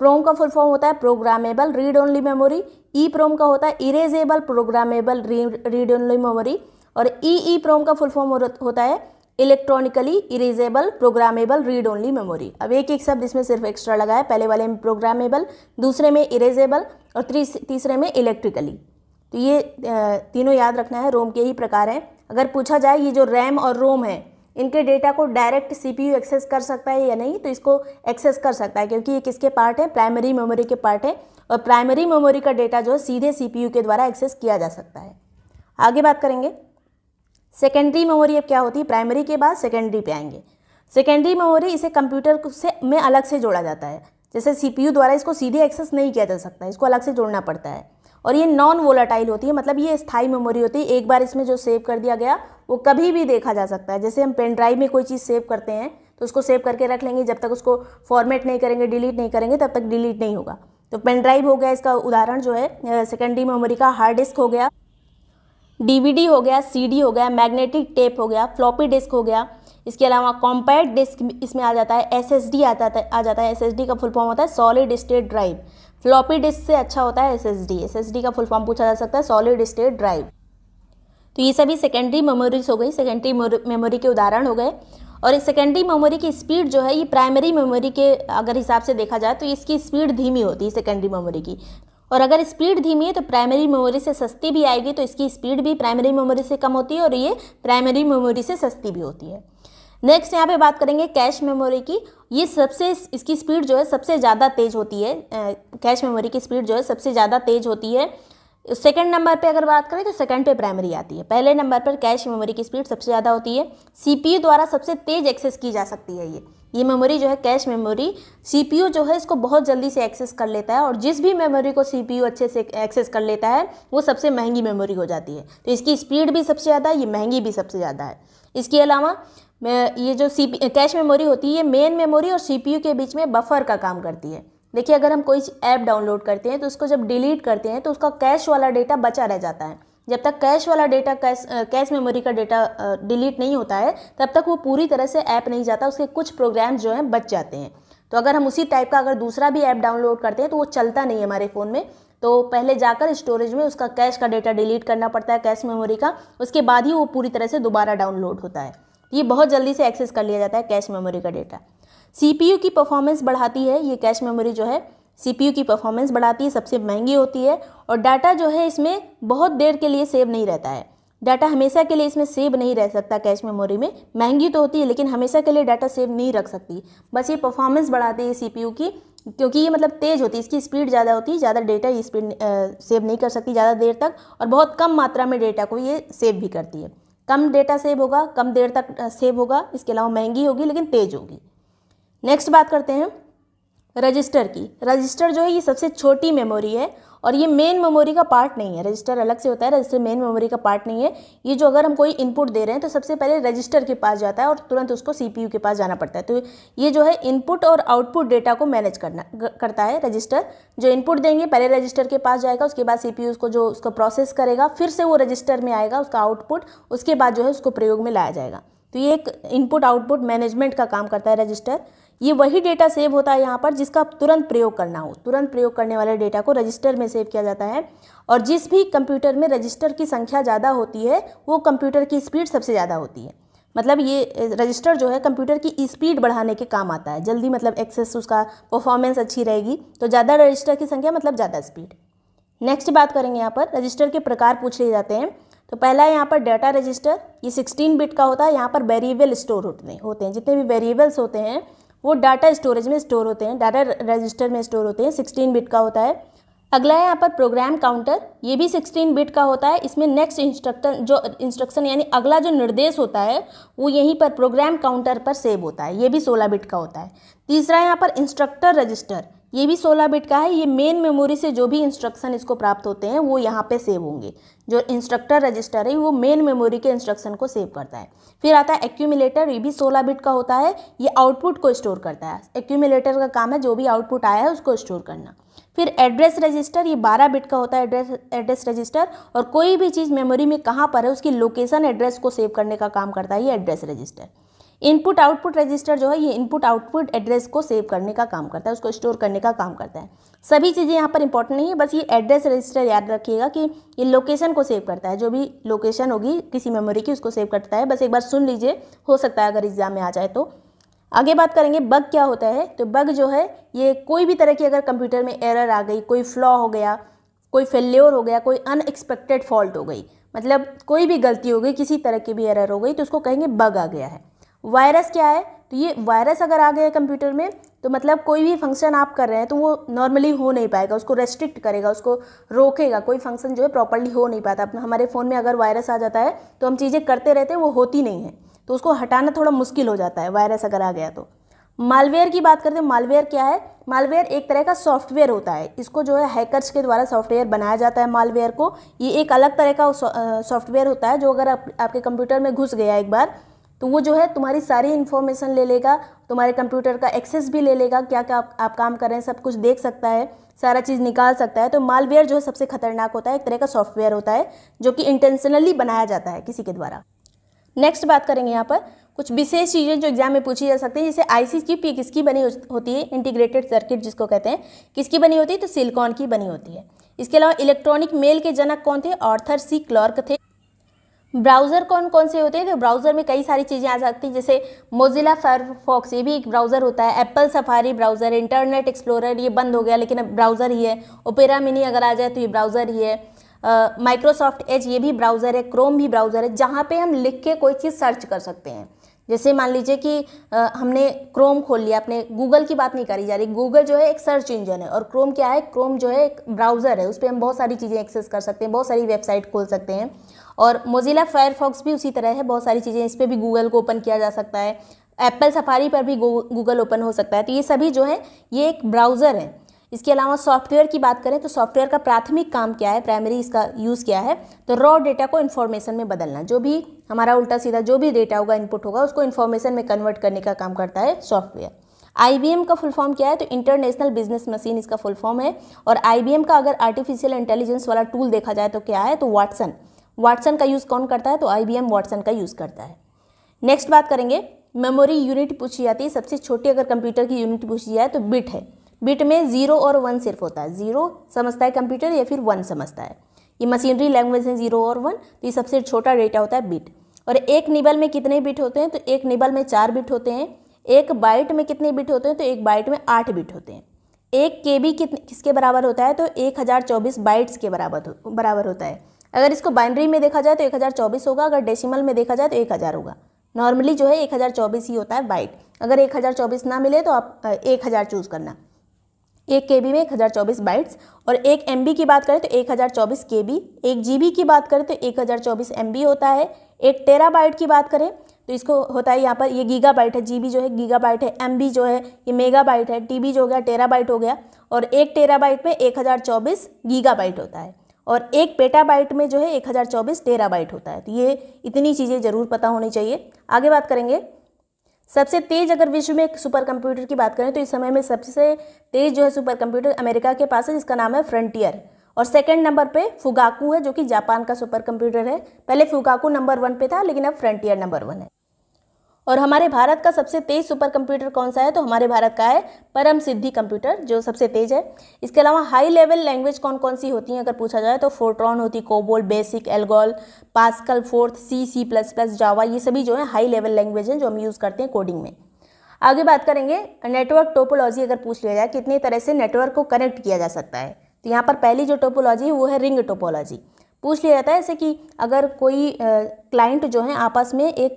प्रोम का फुल फॉर्म होता है प्रोग्रामेबल रीड ओनली मेमोरी, ई प्रोम का होता है erasable programmable read only memory, और ई प्रोम का फुल फॉर्म होता है electronically erasable programmable read only memory. अब एक एक शब्द इसमें सिर्फ एक्स्ट्रा लगा है, पहले वाले में प्रोग्रामेबल, दूसरे में इरेजेबल और तीसरे में इलेक्ट्रिकली। तो ये तीनों याद रखना है, रोम के ही प्रकार हैं। अगर पूछा जाए ये जो रैम और रोम है इनके डेटा को डायरेक्ट CPU एक्सेस कर सकता है या नहीं, तो इसको एक्सेस कर सकता है क्योंकि ये किसके पार्ट है, प्राइमरी मेमोरी के पार्ट है, और प्राइमरी मेमोरी का डेटा जो है सीधे CPU के द्वारा एक्सेस किया जा सकता है। आगे बात करेंगे सेकेंडरी मेमोरी। अब क्या होती है, प्राइमरी के बाद सेकेंडरी पे आएंगे। सेकेंडरी मेमोरी इसे कंप्यूटर से में अलग से जोड़ा जाता है, जैसे CPU द्वारा इसको सीधे एक्सेस नहीं किया जा सकता, इसको अलग से जोड़ना पड़ता है। और ये नॉन वोलाटाइल होती है, मतलब ये स्थायी मेमोरी होती है। एक बार इसमें जो सेव कर दिया गया वो कभी भी देखा जा सकता है। जैसे हम पेन ड्राइव में कोई चीज़ सेव करते हैं तो उसको सेव करके रख लेंगे, जब तक उसको फॉर्मेट नहीं करेंगे, डिलीट नहीं करेंगे, तब तक डिलीट नहीं होगा। तो पेन ड्राइव हो गया इसका उदाहरण जो है सेकेंडरी मेमोरी का। हार्ड डिस्क हो गया, DVD हो गया, CD हो गया, मैग्नेटिक टेप हो गया, फ्लॉपी डिस्क हो गया। इसके अलावा कॉम्पैक्ट डिस्क इसमें आ जाता है, SSD आ जाता है। SSD का फुल फॉर्म होता है solid state drive. Floppy disk से अच्छा होता है SSD का फुल फॉर्म पूछा जा सकता है सॉलिड स्टेट ड्राइव। तो ये सभी सेकेंडरी मेमोरीज हो गई, सेकेंडरी मेमोरी के उदाहरण हो गए। और इस सेकेंडरी मेमोरी की स्पीड जो है ये प्राइमरी मेमोरी के अगर हिसाब से देखा जाए तो इसकी स्पीड धीमी होती है सेकेंडरी मेमोरी की। और अगर स्पीड धीमी है तो प्राइमरी मेमोरी से सस्ती भी आएगी, तो इसकी स्पीड भी प्राइमरी मेमोरी से कम होती है और ये प्राइमरी मेमोरी से सस्ती भी होती है। नेक्स्ट यहाँ पे बात करेंगे कैश मेमोरी की। ये इसकी स्पीड जो है सबसे ज़्यादा तेज़ होती है। कैश मेमोरी की स्पीड जो है सबसे ज़्यादा तेज़ होती है। सेकंड नंबर पे अगर बात करें तो सेकंड पे प्राइमरी आती है। पहले नंबर पर कैश मेमोरी की स्पीड सबसे ज़्यादा होती है। CPU द्वारा सबसे तेज़ एक्सेस की जा सकती है ये मेमोरी जो है कैश मेमोरी। CPU जो है इसको बहुत जल्दी से एक्सेस कर लेता है, और जिस भी मेमोरी को CPU अच्छे से एक्सेस कर लेता है वो सबसे महंगी मेमोरी हो जाती है। तो इसकी स्पीड भी सबसे ज़्यादा है, ये महंगी भी सबसे ज़्यादा है। इसके अलावा ये जो कैश मेमोरी होती है ये मेन मेमोरी और CPU के बीच में बफर का काम करती है। देखिए अगर हम कोई ऐप डाउनलोड करते हैं तो उसको जब डिलीट करते हैं तो उसका कैश वाला डेटा बचा रह जाता है। जब तक कैश वाला डेटा कैश मेमोरी का डेटा डिलीट नहीं होता है तब तक वो पूरी तरह से ऐप नहीं जाता, उसके कुछ प्रोग्राम्स जो हैं बच जाते हैं। तो अगर हम उसी टाइप का अगर दूसरा भी ऐप डाउनलोड करते हैं तो वो चलता नहीं है हमारे फ़ोन में, तो पहले जाकर स्टोरेज में उसका कैश का डेटा डिलीट करना पड़ता है कैश मेमोरी का, उसके बाद ही वो पूरी तरह से दोबारा डाउनलोड होता है। ये बहुत जल्दी से एक्सेस कर लिया जाता है कैश मेमोरी का डेटा। CPU की परफॉर्मेंस बढ़ाती है ये कैश मेमोरी जो है, CPU की परफॉर्मेंस बढ़ाती है, सबसे महंगी होती है। और डाटा जो है इसमें बहुत देर के लिए सेव नहीं रहता है, डाटा हमेशा के लिए इसमें सेव नहीं रह सकता कैश मेमोरी में। महंगी तो होती है लेकिन हमेशा के लिए डाटा सेव नहीं रख सकती। बस ये परफॉर्मेंस बढ़ाती है CPU की, क्योंकि ये मतलब तेज़ होती है, इसकी स्पीड ज़्यादा होती है, ज़्यादा डेटा ये स्पीड सेव नहीं कर सकती ज़्यादा देर तक, और बहुत कम मात्रा में डेटा को ये सेव भी करती है। कम डेटा सेव होगा, कम देर तक सेव होगा, इसके अलावा महंगी होगी लेकिन तेज़ होगी। नेक्स्ट बात करते हैं रजिस्टर की। रजिस्टर जो है ये सबसे छोटी मेमोरी है और ये मेन मेमोरी का पार्ट नहीं है। रजिस्टर अलग से होता है, रजिस्टर मेन मेमोरी का पार्ट नहीं है। ये जो अगर हम कोई इनपुट दे रहे हैं तो सबसे पहले रजिस्टर के पास जाता है और तुरंत उसको CPU के पास जाना पड़ता है। तो ये जो है इनपुट और आउटपुट डेटा को मैनेज करता है रजिस्टर। जो इनपुट देंगे पहले रजिस्टर के पास जाएगा, उसके बाद CPU उसको जो उसको प्रोसेस करेगा, फिर से वो रजिस्टर में आएगा उसका आउटपुट, उसके बाद जो है उसको प्रयोग में लाया जाएगा। तो ये एक इनपुट आउटपुट मैनेजमेंट का काम करता है रजिस्टर। ये वही डेटा सेव होता है यहाँ पर जिसका तुरंत प्रयोग करना हो। तुरंत प्रयोग करने वाले डेटा को रजिस्टर में सेव किया जाता है। और जिस भी कंप्यूटर में रजिस्टर की संख्या ज़्यादा होती है वो कंप्यूटर की स्पीड सबसे ज़्यादा होती है। मतलब ये रजिस्टर जो है कंप्यूटर की स्पीड बढ़ाने के काम आता है। जल्दी मतलब एक्सेस, उसका परफॉर्मेंस अच्छी रहेगी, तो ज़्यादा रजिस्टर की संख्या मतलब ज़्यादा स्पीड। नेक्स्ट बात करेंगे यहाँ पर रजिस्टर के प्रकार पूछ लिए जाते हैं। तो पहला है यहाँ पर डाटा रजिस्टर, ये 16 बिट का होता है। यहाँ पर वेरिएबल स्टोर होते हैं, जितने भी वेरिएबल्स होते हैं वो डाटा स्टोरेज में स्टोर होते हैं, डाटा रजिस्टर में स्टोर होते हैं। 16 बिट का होता है। अगला है यहाँ पर प्रोग्राम काउंटर, ये भी 16 बिट का होता है। इसमें नेक्स्ट इंस्ट्रक्शन यानी अगला जो निर्देश होता है वो यहीं पर प्रोग्राम काउंटर पर सेव होता है, ये भी 16 बिट का होता है। तीसरा है यहाँ पर इंस्ट्रक्टर रजिस्टर, ये भी 16 बिट का है। ये मेन मेमोरी से जो भी इंस्ट्रक्शन इसको प्राप्त होते हैं वो यहाँ पे सेव होंगे। जो इंस्ट्रक्टर रजिस्टर है वो मेन मेमोरी के इंस्ट्रक्शन को सेव करता है। फिर आता है एक्यूमुलेटर, ये भी 16 बिट का होता है। ये आउटपुट को स्टोर करता है। एक्यूमुलेटर का काम है जो भी आउटपुट आया है उसको स्टोर करना। फिर एड्रेस रजिस्टर, ये 12 बिट का होता है एड्रेस रजिस्टर, और कोई भी चीज़ मेमोरी में कहाँ पर है उसकी लोकेशन एड्रेस को सेव करने का काम करता है ये address register. Input output register जो है ये इनपुट आउटपुट एड्रेस को सेव करने का काम करता है, उसको स्टोर करने का काम करता है। सभी चीज़ें यहाँ पर इंपॉर्टेंट नहीं है, बस ये एड्रेस रजिस्टर याद रखिएगा कि ये लोकेशन को सेव करता है। जो भी लोकेशन होगी किसी मेमोरी की उसको सेव करता है। बस एक बार सुन लीजिए, हो सकता है अगर एग्जाम में आ जाए तो। आगे बात करेंगे बग क्या होता है। तो बग जो है ये कोई भी तरह की अगर कंप्यूटर में एरर आ गई, कोई फ्लॉ हो गया, कोई फेल्योर हो गया, कोई अनएक्सपेक्टेड फॉल्ट हो गई, मतलब कोई भी गलती हो गई, किसी तरह की भी एरर हो गई तो उसको कहेंगे बग आ गया है। वायरस क्या है, तो ये वायरस अगर आ गया कंप्यूटर में तो मतलब कोई भी फंक्शन आप कर रहे हैं तो वो नॉर्मली हो नहीं पाएगा, उसको रेस्ट्रिक्ट करेगा, उसको रोकेगा, कोई फंक्शन जो है प्रॉपर्ली हो नहीं पाता। अपना हमारे फ़ोन में अगर वायरस आ जाता है तो हम चीज़ें करते रहते हैं, वो होती नहीं है, तो उसको हटाना थोड़ा मुश्किल हो जाता है वायरस अगर आ गया तो। मालवेयर की बात करते हैं। मालवेयर क्या है? मालवेयर एक तरह का सॉफ्टवेयर होता है, इसको जो है हैकर्स के द्वारा सॉफ्टवेयर बनाया जाता है मालवेयर को। ये एक अलग तरह का सॉफ्टवेयर होता है जो अगर आपके कंप्यूटर में घुस गया एक बार तो वो जो है तुम्हारी सारी इन्फॉर्मेशन ले लेगा, तुम्हारे कंप्यूटर का एक्सेस भी ले लेगा, क्या क्या आप काम कर रहे हैं सब कुछ देख सकता है, सारा चीज़ निकाल सकता है। तो मालवेयर जो है सबसे खतरनाक होता है, एक तरह का सॉफ्टवेयर होता है जो कि इंटेंशनली बनाया जाता है किसी के द्वारा। नेक्स्ट बात करेंगे यहाँ पर कुछ विशेष चीज़ें जो एग्जाम में पूछी जा सकती हैं, जैसे आईसी चिप ये किसकी बनी होती है? इंटीग्रेटेड सर्किट जिसको कहते हैं, किसकी बनी होती है? तो सिलिकॉन की बनी होती है। इसके अलावा इलेक्ट्रॉनिक मेल के जनक कौन थे? आर्थर सी क्लार्क थे। ब्राउज़र कौन कौन से होते हैं? तो ब्राउज़र में कई सारी चीज़ें आ सकती हैं, जैसे मोजिला फायरफॉक्स, ये भी एक ब्राउज़र होता है। Apple safari browser, internet explorer ये बंद हो गया लेकिन अब ब्राउज़र ही है। ओपेरा मिनी अगर आ जाए तो ये ब्राउज़र ही है। माइक्रोसॉफ्ट एज ये भी ब्राउज़र है। क्रोम भी ब्राउज़र है, जहाँ पे हम लिख के कोई चीज़ सर्च कर सकते हैं। जैसे मान लीजिए कि हमने क्रोम खोल लिया, अपने गूगल की बात नहीं करी जा रही, गूगल जो है एक सर्च इंजन है और क्रोम क्या है? क्रोम जो है एक ब्राउज़र है, उस पर हम बहुत सारी चीज़ें एक्सेस कर सकते हैं, बहुत सारी वेबसाइट खोल सकते हैं। और मोजिला फायरफॉक्स भी उसी तरह है, बहुत सारी चीज़ें इस पर भी गूगल को ओपन किया जा सकता है। एप्पल सफारी पर भी गूगल ओपन हो सकता है। तो ये सभी जो है ये एक ब्राउज़र है। इसके अलावा सॉफ्टवेयर की बात करें तो सॉफ्टवेयर का प्राथमिक काम क्या है, प्राइमरी इसका यूज़ क्या है? तो रॉ डेटा को इन्फॉर्मेशन में बदलना, जो भी हमारा उल्टा सीधा जो भी डेटा होगा, इनपुट होगा, उसको इन्फॉर्मेशन में कन्वर्ट करने का काम करता है सॉफ्टवेयर। IBM का फुल फॉर्म क्या है? तो इंटरनेशनल बिजनेस मशीन इसका फुल फॉर्म है। और IBM का अगर आर्टिफिशियल इंटेलिजेंस वाला टूल देखा जाए तो क्या है? तो वाटसन। वाटसन का यूज़ कौन करता है? तो IBM वाटसन का यूज़ करता है। नेक्स्ट बात करेंगे, मेमोरी यूनिट पूछी जाती है। सबसे छोटी अगर कंप्यूटर की यूनिट पूछी जाए तो बिट है। बिट में 0 और 1 सिर्फ होता है। 0 समझता है कंप्यूटर या फिर 1 समझता है। ये मशीनरी लैंग्वेज है 0 और 1, तो ये सबसे छोटा डेटा होता है बिट। और एक निबल में कितने बिट होते हैं? तो एक निबल में 4 बिट होते हैं। एक बाइट में कितने बिट होते हैं? तो एक बाइट में 8 बिट होते हैं। एक KB किसके बराबर होता है? तो 1024 बाइट्स के बराबर होता है। अगर इसको बाइनरी में देखा जाए तो 1024 होगा, अगर डेसिमल में देखा जाए तो 1000 होगा। नॉर्मली जो है 1024 ही होता है बाइट। अगर 1024 ना मिले तो आप 1000 चूज़ करना। 1 KB में 1024 बाइट्स। और 1 MB की बात करें तो 1024 KB। 1 GB की बात करें तो 1024 MB होता है। 1 टेराबाइट की बात करें तो इसको होता है यहाँ पर, ये गीगाबाइट है, GB जो है गीगाबाइट है, MB जो है ये मेगाबाइट है, TB जो हो गया टेराबाइट हो गया। और 1 टेराबाइट में 1024 गीगाबाइट होता है। और 1 पेटाबाइट में जो है 1024 टेराबाइट होता है। तो ये इतनी चीज़ें ज़रूर पता होनी चाहिए। आगे बात करेंगे, सबसे तेज़ अगर विश्व में एक सुपर कंप्यूटर की बात करें तो इस समय में सबसे तेज़ जो है सुपर कंप्यूटर अमेरिका के पास है, जिसका नाम है फ्रंटियर। और सेकंड नंबर पे फुगाकू है जो कि जापान का सुपर कंप्यूटर है। पहले फुगाकू नंबर 1 पे था लेकिन अब फ्रंटियर नंबर 1 है। और हमारे भारत का सबसे तेज़ सुपर कंप्यूटर कौन सा है? तो हमारे भारत का है परम सिद्धि कंप्यूटर, जो सबसे तेज़ है। इसके अलावा हाई लेवल लैंग्वेज कौन कौन सी होती हैं अगर पूछा जाए तो फोर्ट्रॉन होती, COBOL, basic, ALGOL, pascal, fourth, C++, जावा, ये सभी जो है हाई लेवल लैंग्वेज हैं जो हम यूज़ करते हैं कोडिंग में। आगे बात करेंगे नेटवर्क टोपोलॉजी अगर पूछ लिया जाए, कितने तरह से नेटवर्क को कनेक्ट किया जा सकता है? तो यहाँ पर पहली जो टोपोलॉजी है वो है रिंग टोपोलॉजी। पूछ लिया जाता है जैसे कि अगर कोई क्लाइंट जो है आपस में एक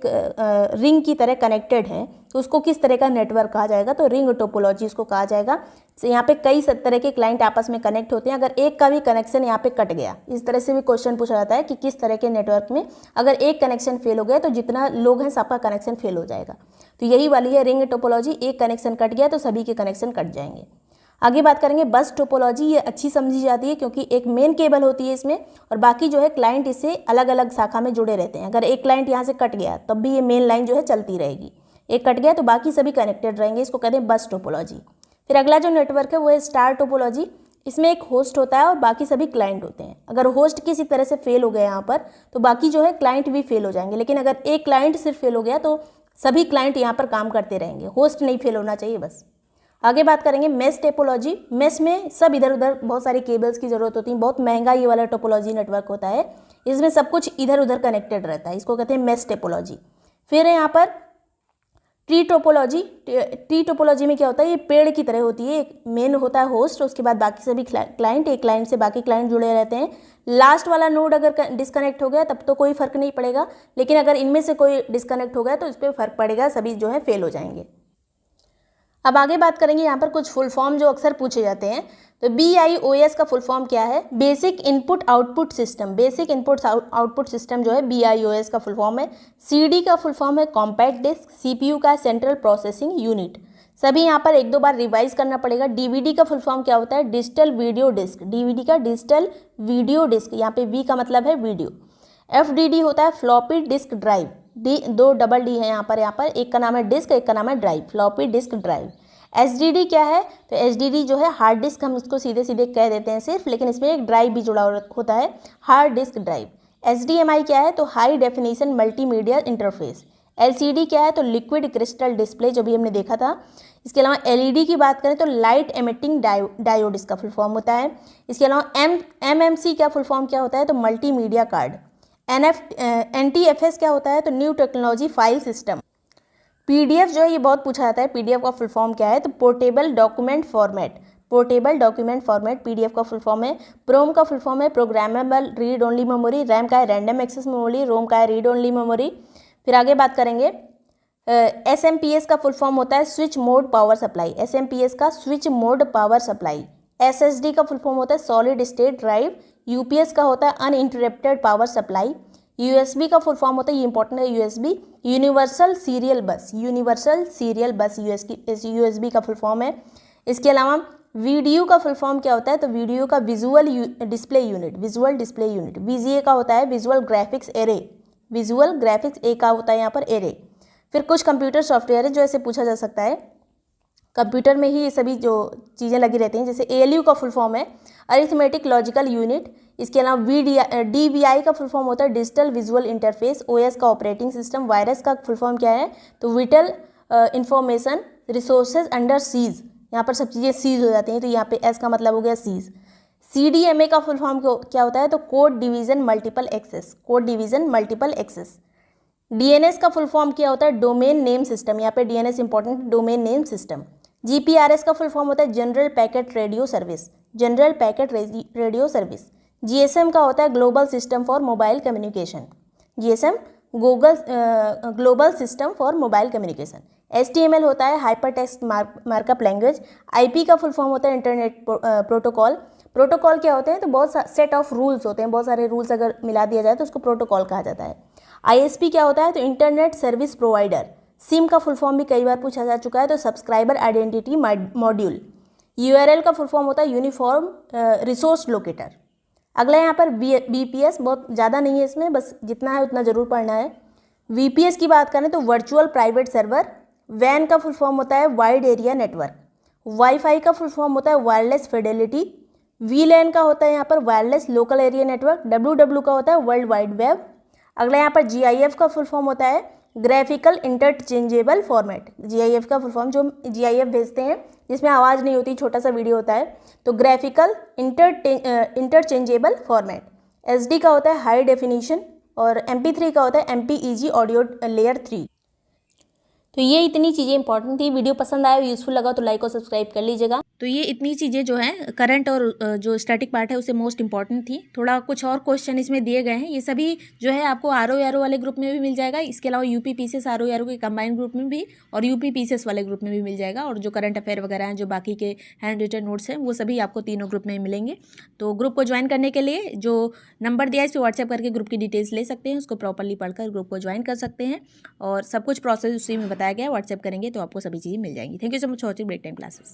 रिंग की तरह कनेक्टेड है तो उसको किस तरह का नेटवर्क कहा जाएगा? तो रिंग टोपोलॉजी उसको कहा जाएगा। तो यहाँ पे कई तरह के क्लाइंट आपस में कनेक्ट होते हैं, अगर एक का भी कनेक्शन यहाँ पे कट गया, इस तरह से भी क्वेश्चन पूछा जाता है कि किस तरह के नेटवर्क में अगर एक कनेक्शन फेल हो गया तो जितना लोग हैं सबका कनेक्शन फेल हो जाएगा। तो यही वाली है रिंग टोपोलॉजी, एक कनेक्शन कट गया तो सभी के कनेक्शन कट जाएंगे। आगे बात करेंगे बस टोपोलॉजी, ये अच्छी समझी जाती है क्योंकि एक मेन केबल होती है इसमें और बाकी जो है क्लाइंट इससे अलग अलग शाखा में जुड़े रहते हैं। अगर एक क्लाइंट यहाँ से कट गया तब भी ये मेन लाइन जो है चलती रहेगी, एक कट गया तो बाकी सभी कनेक्टेड रहेंगे, इसको कहते हैं बस टोपोलॉजी। फिर अगला जो नेटवर्क है वो है स्टार टोपोलॉजी। इसमें एक होस्ट होता है और बाकी सभी क्लाइंट होते हैं। अगर होस्ट किसी तरह से फेल हो गया यहाँ पर तो बाकी जो है क्लाइंट भी फेल हो जाएंगे, लेकिन अगर एक क्लाइंट सिर्फ फेल हो गया तो सभी क्लाइंट यहाँ पर काम करते रहेंगे, होस्ट नहीं फेल होना चाहिए बस। आगे बात करेंगे मेश टोपोलॉजी। मेश में सब इधर उधर बहुत सारे केबल्स की ज़रूरत होती है, बहुत महंगा ये वाला टोपोलॉजी नेटवर्क होता है, इसमें सब कुछ इधर उधर कनेक्टेड रहता है, इसको कहते हैं मेश टोपोलॉजी। फिर है यहाँ पर ट्री टोपोलॉजी में क्या होता है, ये पेड़ की तरह होती है। एक मेन होता है होस्ट, उसके बाद बाकी सभी क्लाइंट, एक क्लाइंट से बाकी क्लाइंट जुड़े रहते हैं। लास्ट वाला नोड अगर डिस्कनेक्ट हो गया तब तो कोई फर्क नहीं पड़ेगा, लेकिन अगर इनमें से कोई डिस्कनेक्ट हो गया तो इस पर फर्क पड़ेगा, सभी जो है फेल हो जाएंगे। अब आगे बात करेंगे यहाँ पर कुछ फुल फॉर्म जो अक्सर पूछे जाते हैं। तो BIOS का फुल फॉर्म क्या है? Basic input output system. Basic input output system जो है BIOS का फुल फॉर्म है। CD का फुल फॉर्म है कॉम्पैक्ट डिस्क। CPU का सेंट्रल प्रोसेसिंग यूनिट। सभी यहाँ पर एक दो बार रिवाइज करना पड़ेगा। DVD का फुल फॉर्म क्या होता है? Digital video disc. DVD का डिजिटल वीडियो डिस्क, यहाँ पे V का मतलब है वीडियो। FDD होता है फ्लॉपी डिस्क ड्राइव। दो डबल डी है यहाँ पर एक का नाम है डिस्क, एक का नाम है drive, floppy disk drive. HDD क्या है? तो HDD जो है हार्ड डिस्क, हम उसको सीधे सीधे कह देते हैं सिर्फ, लेकिन इसमें एक ड्राइव भी जुड़ा होता है, हार्ड डिस्क ड्राइव। HDMI क्या है? तो high definition multimedia interface. LCD क्या है? तो लिक्विड क्रिस्टल डिस्प्ले, जो भी हमने देखा था। इसके अलावा LED की बात करें तो लाइट एमिटिंग डायोड इसका फुल फॉर्म होता है। इसके अलावा MMC का फुल फॉर्म क्या होता है? तो मल्टीमीडिया कार्ड। NTFS क्या होता है? तो new technology file system. PDF जो है ये बहुत पूछा जाता है, PDF का फुल फॉर्म क्या है? तो portable document format. Portable document format PDF का फुल फॉर्म है। प्रोम का फुल फॉर्म है programmable read only memory. RAM का है रैंडम एक्सेस मेमोरी। रोम का है रीड ओनली मेमोरी। फिर आगे बात करेंगे SMPS का फुल फॉर्म होता है switch mode power supply. SMPS का switch mode power supply. SSD का फुल फॉर्म होता है सॉलिड स्टेट ड्राइव। UPS का होता है अनइंटरप्टेड पावर सप्लाई। USB का फुल फॉर्म होता है, ये इंपॉर्टेंट है, USB यूनिवर्सल सीरियल बस। यूनिवर्सल सीरियल बस USB का फुल फॉर्म है। इसके अलावा VDU का फुल फॉर्म क्या होता है? तो VDU का visual display unit. Visual display unit. VGA का होता है visual graphics array. Visual graphics array का होता है यहाँ पर एरे। फिर कुछ कंप्यूटर सॉफ्टवेयर है जो ऐसे पूछा जा सकता है, कंप्यूटर में ही ये सभी जो चीज़ें लगी रहती हैं। जैसे ALU का फुल फॉर्म है अरिथमेटिक लॉजिकल यूनिट। इसके अलावा DVI का फुल फॉर्म होता है डिजिटल विजुअल इंटरफेस। OS का ऑपरेटिंग सिस्टम। वायरस का फुल फॉर्म क्या है? तो whittle information resources under seize. यहाँ पर सब चीज़ें सीज हो जाती हैं, तो यहाँ पे S का मतलब हो गया सीज। CDMA का फुल फॉर्म क्या होता है? तो code division multiple access. Code division multiple access. DNS का फुल फॉर्म क्या होता है? Domain name system. यहाँ पे DNS important, domain name system. GPRS का फुल फॉर्म होता है general packet radio service. General packet radio service. GSM का होता है global system for mobile communication. GSM global system for mobile communication. HTML होता है hyper text markup language. IP का full form होता है इंटरनेट प्रोटोकॉल। प्रोटोकॉल क्या होते हैं? तो बहुत सेट ऑफ रूल्स होते हैं, बहुत सारे रूल्स अगर मिला दिया जाए तो उसको प्रोटोकॉल कहा जाता है। ISP क्या होता है? तो इंटरनेट सर्विस प्रोवाइडर। SIM का फुल फॉर्म भी कई बार पूछा जा चुका है, तो सब्सक्राइबर आइडेंटिटी मॉड्यूल। URL का फुल फॉर्म होता है यूनिफॉर्म रिसोर्स लोकेटर। अगला यहाँ पर VPS, बहुत ज़्यादा नहीं है इसमें, बस जितना है उतना ज़रूर पढ़ना है। VPS की बात करें तो वर्चुअल प्राइवेट सर्वर। WAN का फुल फॉर्म होता है वाइड एरिया नेटवर्क। वाईफाई का फुल फॉर्म होता है वायरलेस फिडेलिटी। VLAN का होता है यहाँ पर wireless local area network. WW का होता है वर्ल्ड वाइड वेब। अगला यहाँ पर GIF का फुल फॉर्म होता है ग्राफिकल इंटरचेंजेबल फॉर्मेट। GIF का फुल फॉर्म, जो GIF भेजते हैं जिसमें आवाज़ नहीं होती, छोटा सा वीडियो होता है, तो ग्राफिकल इंटरचेंजेबल फॉर्मेट। SD का होता है हाई डेफिनेशन और MP3 का होता है MPEG ऑडियो लेयर 3। तो ये इतनी चीज़ें इंपॉर्टेंट थी। वीडियो पसंद आया, यूज़फुल लगा तो लाइक और सब्सक्राइब कर लीजिएगा। तो ये इतनी चीज़ें जो हैं करंट और जो स्टैटिक पार्ट है उसे मोस्ट इंपॉर्टेंट थी। थोड़ा कुछ और क्वेश्चन इसमें दिए गए हैं, ये सभी जो है आपको RO वाले ग्रुप में भी मिल जाएगा। इसके अलावा UP PCS RO के कंबाइंड ग्रुप में भी और UP PCS वाले ग्रुप में भी मिल जाएगा। और जो करंट अफेयर वगैरह हैं, जो बाकी के हैंड रिटन नोट्स हैं, वो सभी आपको तीनों ग्रुप में मिलेंगे। तो ग्रुप को ज्वाइन करने के लिए जो नंबर दिया है इस पर व्हाट्सएप करके ग्रुप की डिटेल्स ले सकते हैं, उसको प्रॉपरली पढ़कर ग्रुप को ज्वाइन कर सकते हैं। और सब कुछ प्रोसेस उसी में बताया गया है, व्हाट्सएप करेंगे तो आपको सभी चीज़ें मिल जाएंगी। Thank you so much for watching break time classes.